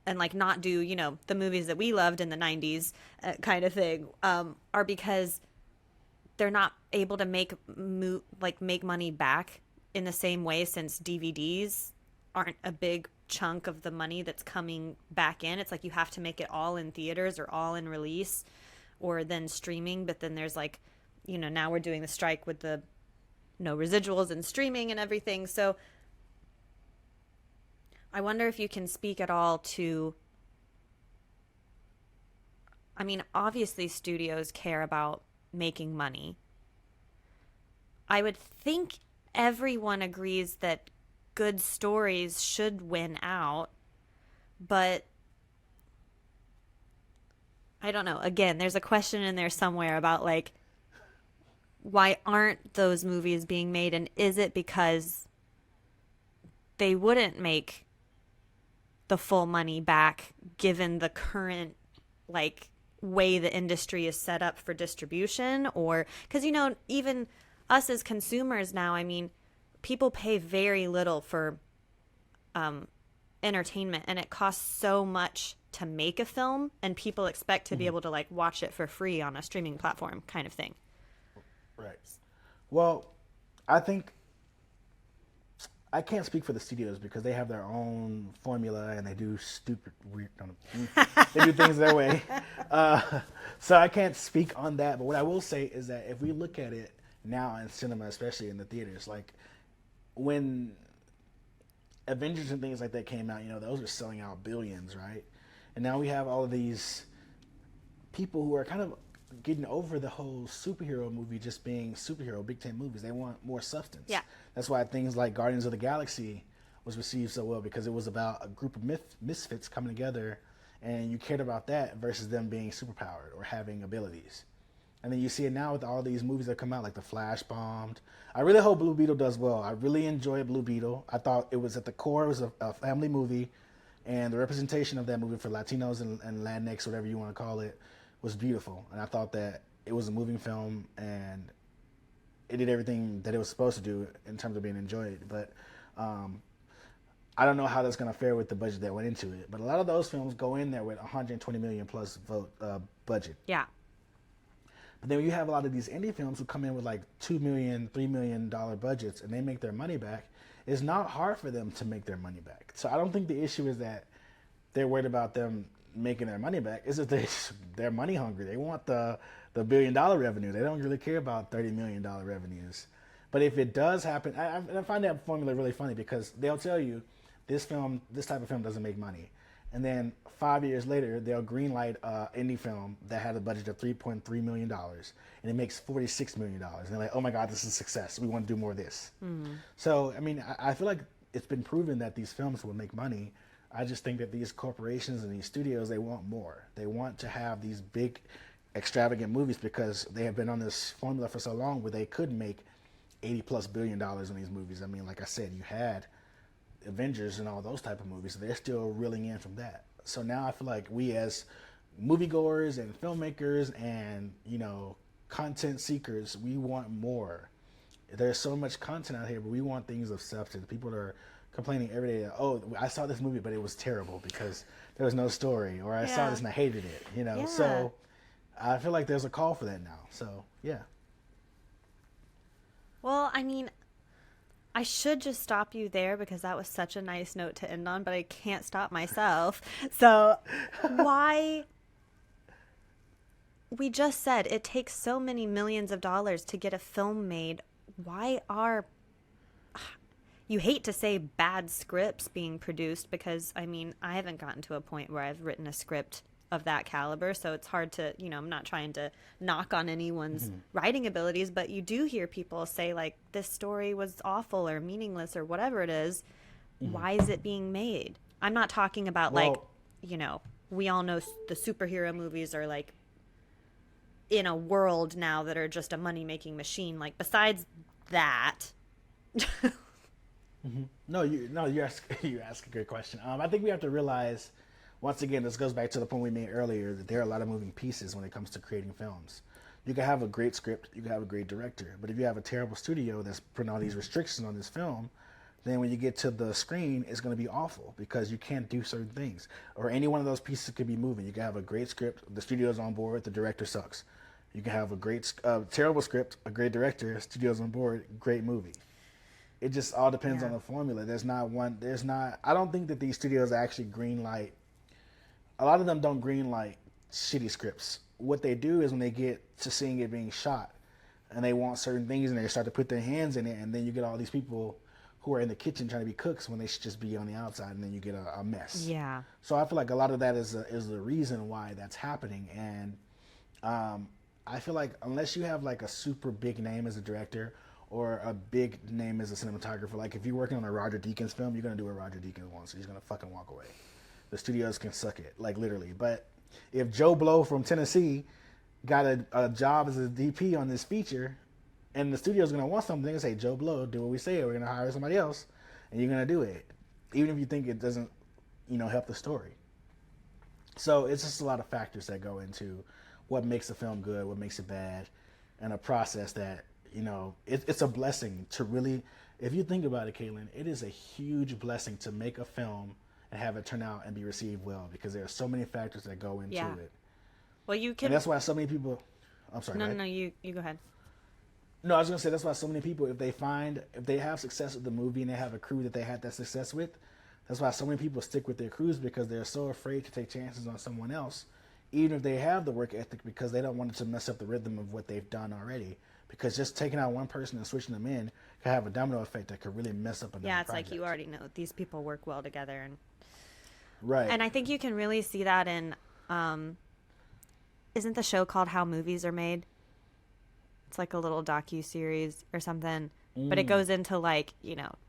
and like not do, the movies that we loved in the 90s kind of thing, are because they're not able to make money back in the same way, since DVDs aren't a big chunk of the money that's coming back in. It's like you have to make it all in theaters or all in release or then streaming. But then there's like, now we're doing the strike with the no residuals and streaming and everything. So I wonder if you can speak at all to, I mean, obviously studios care about making money. I would think everyone agrees that good stories should win out, but I don't know. Again, there's a question in there somewhere about like, why aren't those movies being made? And is it because they wouldn't make the full money back given the current like way the industry is set up for distribution? Or because even us as consumers now, I mean, people pay very little for entertainment, and it costs so much to make a film, and people expect to be able to like watch it for free on a streaming platform kind of thing. Right. Well, I think I can't speak for the studios because they have their own formula and they do stupid, weird, they do things their way. So I can't speak on that. But what I will say is that if we look at it now in cinema, especially in the theaters, like when Avengers and things like that came out, those were selling out billions, right? And now we have all of these people who are kind of getting over the whole superhero movie just being superhero big tent movies. They want more substance. Yeah. That's why things like Guardians of the Galaxy was received so well, because it was about a group of misfits coming together, and you cared about that versus them being superpowered or having abilities. And then you see it now with all these movies that come out, like The Flash bombed. I really hope Blue Beetle does well. I really enjoyed Blue Beetle. I thought it was at the core, it was a family movie, and the representation of that movie for Latinos and Latinx, whatever you want to call it, was beautiful. And I thought that it was a moving film, and it did everything that it was supposed to do in terms of being enjoyed. But I don't know how that's going to fare with the budget that went into it. But a lot of those films go in there with 120 million plus budget. Yeah. But then you have a lot of these indie films who come in with like $2 million, $3 million budgets, and they make their money back. It's not hard for them to make their money back. So I don't think the issue is that they're worried about them making their money back. It's that they're money hungry. They want the $1 billion revenue. They don't really care about $30 million revenues. But if it does happen, I find that formula really funny, because they'll tell you this type of film doesn't make money. And then 5 years later, they'll greenlight an indie film that had a budget of $3.3 million, and it makes $46 million. And they're like, oh my God, this is a success. We want to do more of this. So, I mean, I feel like it's been proven that these films will make money. I just think that these corporations and these studios, they want more. They want to have these big, extravagant movies because they have been on this formula for so long where they could make $80+ billion in these movies. I mean, like I said, you had Avengers and all those type of movies, so they're still reeling in from that. So now I feel like we as moviegoers and filmmakers and content seekers, we want more. There's so much content out here, but we want things of substance. People are complaining every day, oh, I saw this movie but it was terrible because there was no story, or I saw this and I hated it. Yeah. So I feel like there's a call for that now. So yeah. Well, I mean, I should just stop you there because that was such a nice note to end on, but I can't stop myself. So why? We just said it takes so many millions of dollars to get a film made. Why are, you hate to say bad scripts being produced, because I mean, I haven't gotten to a point where I've written a script of that caliber, so it's hard to, I'm not trying to knock on anyone's writing abilities, but you do hear people say like, this story was awful or meaningless or whatever it is. Why is it being made? I'm not talking about we all know the superhero movies are like in a world now that are just a money-making machine. Like, besides that. No, you ask a good question. I think we have to realize, once again, this goes back to the point we made earlier, that there are a lot of moving pieces when it comes to creating films. You can have a great script, you can have a great director, but if you have a terrible studio that's putting all these restrictions on this film, then when you get to the screen, it's going to be awful because you can't do certain things. Or any one of those pieces could be moving. You can have a great script, the studio's on board, the director sucks. You can have a terrible script, a great director, studio's on board, great movie. It just all depends on the formula. I don't think that these studios actually greenlight. A lot of them don't greenlight shitty scripts. What they do is when they get to seeing it being shot and they want certain things and they start to put their hands in it, and then you get all these people who are in the kitchen trying to be cooks when they should just be on the outside, and then you get a mess. Yeah. So I feel like a lot of that is the reason why that's happening. And I feel like unless you have like a super big name as a director or a big name as a cinematographer, like if you're working on a Roger Deakins film, you're going to do what Roger Deakins wants, so he's going to fucking walk away. The studios can suck it, like literally. But if Joe Blow from Tennessee got a job as a DP on this feature, and the studio's going to want something, they're going to say, Joe Blow, do what we say, or we're going to hire somebody else, and you're going to do it, even if you think it doesn't, help the story. So it's just a lot of factors that go into what makes a film good, what makes it bad, and a process that, it's a blessing to really, if you think about it, Kaitlin, it is a huge blessing to make a film and have it turn out and be received well, because there are so many factors that go into it. Well, you can. And that's why so many people. I'm sorry. No, you go ahead. No, I was gonna say that's why so many people, if they have success with the movie and they have a crew that they had that success with, that's why so many people stick with their crews, because they're so afraid to take chances on someone else, even if they have the work ethic, because they don't want it to mess up the rhythm of what they've done already. because just taking out one person and switching them in could have a domino effect that could really mess up another Yeah, it's project. like you already know these people work well together, Right. and I think you can really see that in isn't the show called How Movies Are Made? It's like a little docu-series or something, but it goes into like,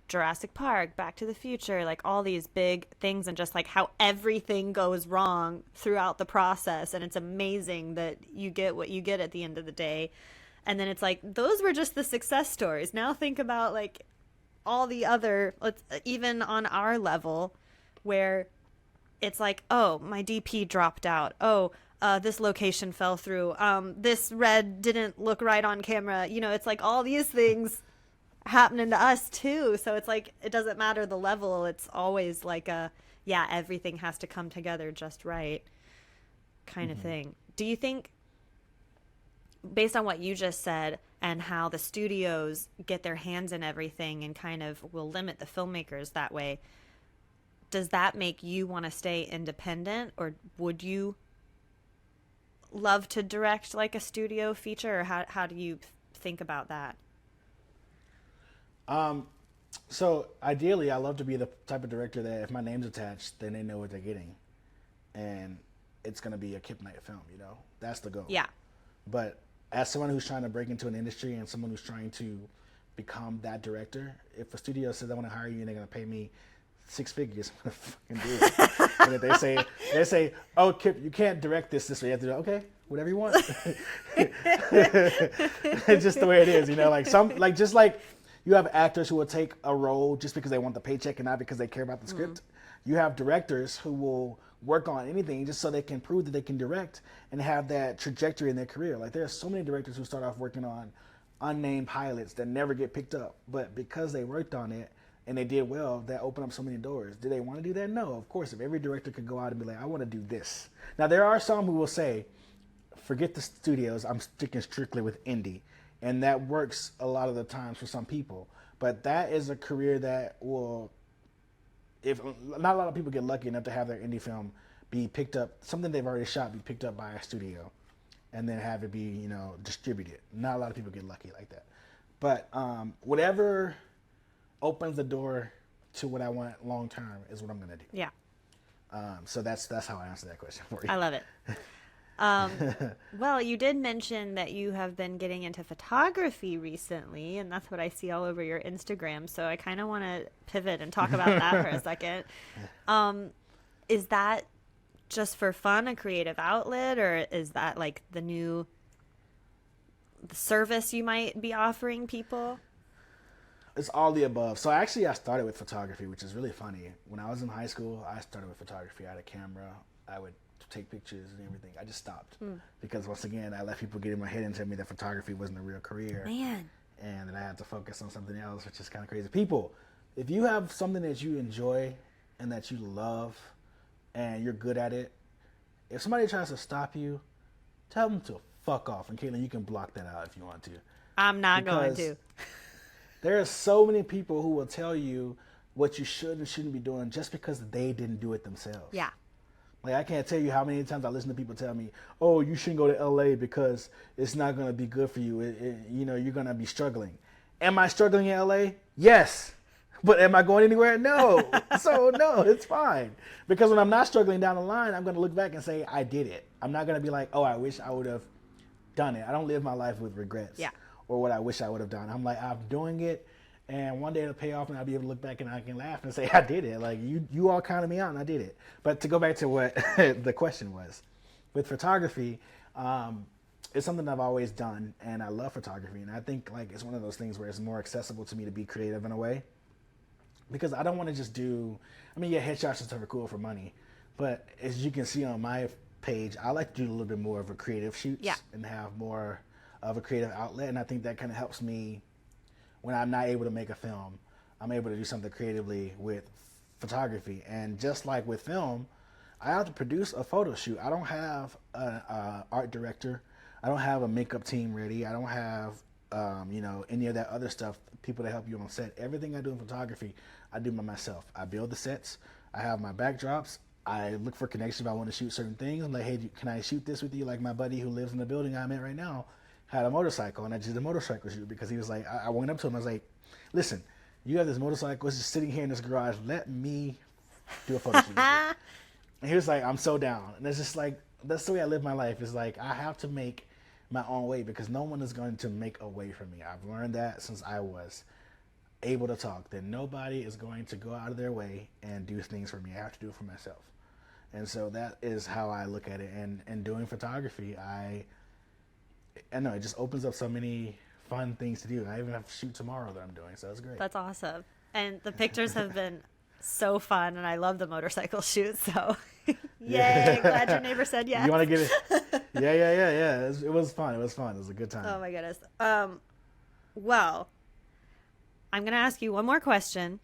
Jurassic Park, Back to the Future, like all these big things, and just like how everything goes wrong throughout the process, and it's amazing that you get what you get at the end of the day. And then it's like, those were just the success stories. Now think about like all the other, even on our level, where it's like, oh, my DP dropped out. Oh, this location fell through. This red didn't look right on camera. It's like all these things happening to us too. So it's like, it doesn't matter the level. It's always like everything has to come together just right kind of thing. Do you think, based on what you just said and how the studios get their hands in everything and kind of will limit the filmmakers that way, does that make you want to stay independent, or would you love to direct like a studio feature, or how do you think about that? So ideally, I love to be the type of director that if my name's attached, then they know what they're getting, and it's gonna be a Kip Knight film. That's the goal. Yeah. But as someone who's trying to break into an industry and someone who's trying to become that director, if a studio says I want to hire you and they're gonna pay me 6 figures, I'm gonna fucking do it. And if they say, oh, Kip, you can't direct this way, you have to do, okay, whatever you want. It's just the way it is, just like you have actors who will take a role just because they want the paycheck and not because they care about the script. You have directors who will work on anything just so they can prove that they can direct and have that trajectory in their career. Like, there are so many directors who start off working on unnamed pilots that never get picked up, but because they worked on it and they did well, that opened up so many doors. Do they want to do that? No, of course. If every director could go out and be like, I want to do this. Now, there are some who will say, forget the studios, I'm sticking strictly with indie. And that works a lot of the times for some people. But that is a career that will, if not a lot of people get lucky enough to have their indie film be picked up, something they've already shot be picked up by a studio and then have it be, distributed. Not a lot of people get lucky like that. But whatever opens the door to what I want long term is what I'm going to do. Yeah. So that's how I answer that question for you. I love it. Well, you did mention that you have been getting into photography recently, and that's what I see all over your Instagram. So I kind of want to pivot and talk about that for a second. Is that just for fun, a creative outlet, or is that like the service you might be offering people? It's all the above. So actually, I started with photography, which is really funny. When I was in high school, I started with photography. I had a camera. I would take pictures and everything. I just stopped because, once again, I let people get in my head and tell me that photography wasn't a real career. Man. And then I had to focus on something else, which is kind of crazy. People, if you have something that you enjoy and that you love and you're good at it, if somebody tries to stop you, tell them to fuck off. And Kaitlin, you can block that out if you want to. I'm not going to. There are so many people who will tell you what you should and shouldn't be doing just because they didn't do it themselves. Yeah. Like, I can't tell you how many times I listen to people tell me, oh, you shouldn't go to LA because it's not going to be good for you. You're going to be struggling. Am I struggling in LA? Yes. But am I going anywhere? No. So, no, it's fine. Because when I'm not struggling down the line, I'm going to look back and say, I did it. I'm not going to be like, oh, I wish I would have done it. I don't live my life with regrets. Yeah. Or what I wish I would have done. I'm like, I'm doing it, and one day it'll pay off, and I'll be able to look back and I can laugh and say, I did it. Like, you all counted me out, and I did it. But to go back to what the question was, with photography, it's something I've always done, and I love photography. And I think, like, it's one of those things where it's more accessible to me to be creative in a way, because I don't want to just do, headshots and stuff are cool for money, but as you can see on my page, I like to do a little bit more of a creative shoots and have more of a creative outlet, and I think that kind of helps me when I'm not able to make a film. I'm able to do something creatively with photography. And just like with film, I have to produce a photo shoot. I don't have an art director. I don't have a makeup team ready. I don't have any of that other stuff, people to help you on set. Everything I do in photography, I do by myself. I build the sets. I have my backdrops. I look for connections if I want to shoot certain things. I'm like, hey, can I shoot this with you? Like my buddy who lives in the building I'm in right now, had a motorcycle, and I did a motorcycle shoot because he was like, I went up to him, I was like, listen, you have this motorcycle, it's just sitting here in this garage, let me do a photo shoot with it. And he was like, I'm so down. And it's just like, that's the way I live my life. It's like, I have to make my own way because no one is going to make a way for me. I've learned that since I was able to talk, that nobody is going to go out of their way and do things for me. I have to do it for myself. And so that is how I look at it. And doing photography, I know it just opens up so many fun things to do. I even have a shoot tomorrow that I'm doing, so it's great. That's awesome. And the pictures have been so fun, and I love the motorcycle shoot, so yay, glad your neighbor said yes. You want to get it? Yeah. It was fun. It was a good time. Oh my goodness. Well, I'm going to ask you one more question,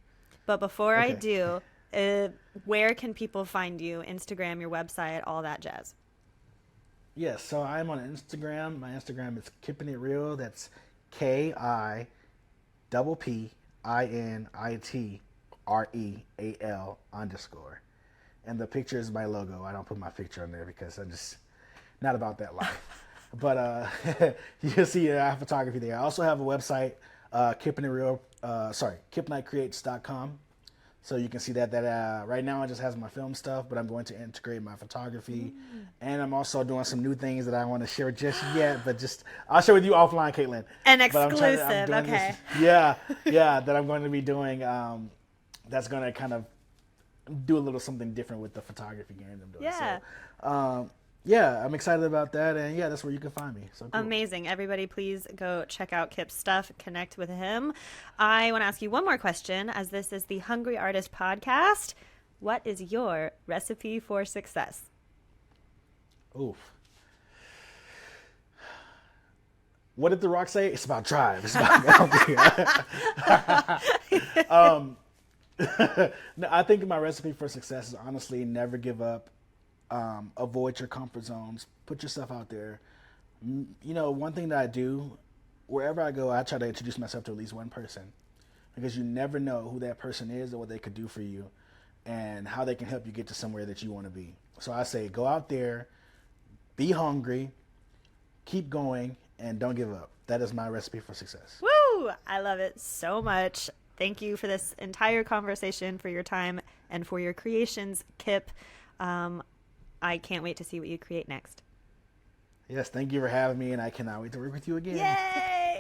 but before I do, where can people find you? Instagram, your website, all that jazz. Yes, so I'm on Instagram. My Instagram is Kippin' It Real. That's KIPPINITREAL _. And the picture is my logo. I don't put my picture on there because I'm just not about that life. But you'll see I have photography there. I also have a website, KipKnightCreates.com. So you can see that right now it just has my film stuff, but I'm going to integrate my photography. And I'm also doing some new things that I want to share just yet, but I'll share with you offline, Kaitlin. An exclusive, okay. That I'm going to be doing. That's going to kind of do a little something different with the photography game I'm doing. Yeah. So, I'm excited about that, and that's where you can find me. So cool. Amazing. Everybody, please go check out Kip's stuff, connect with him. I want to ask you one more question, as this is the Hungry Artist podcast. What is your recipe for success? Oof. What did The Rock say? It's about drive. It's about No, I think my recipe for success is honestly never give up. Avoid your comfort zones. Put yourself out there. One thing that I do, wherever I go, I try to introduce myself to at least one person, because you never know who that person is or what they could do for you and how they can help you get to somewhere that you want to be. So I say, go out there, be hungry, keep going, and don't give up. That is my recipe for success. Woo! I love it so much. Thank you for this entire conversation, for your time, and for your creations, Kip. I can't wait to see what you create next. Yes, thank you for having me, and I cannot wait to work with you again. Yay!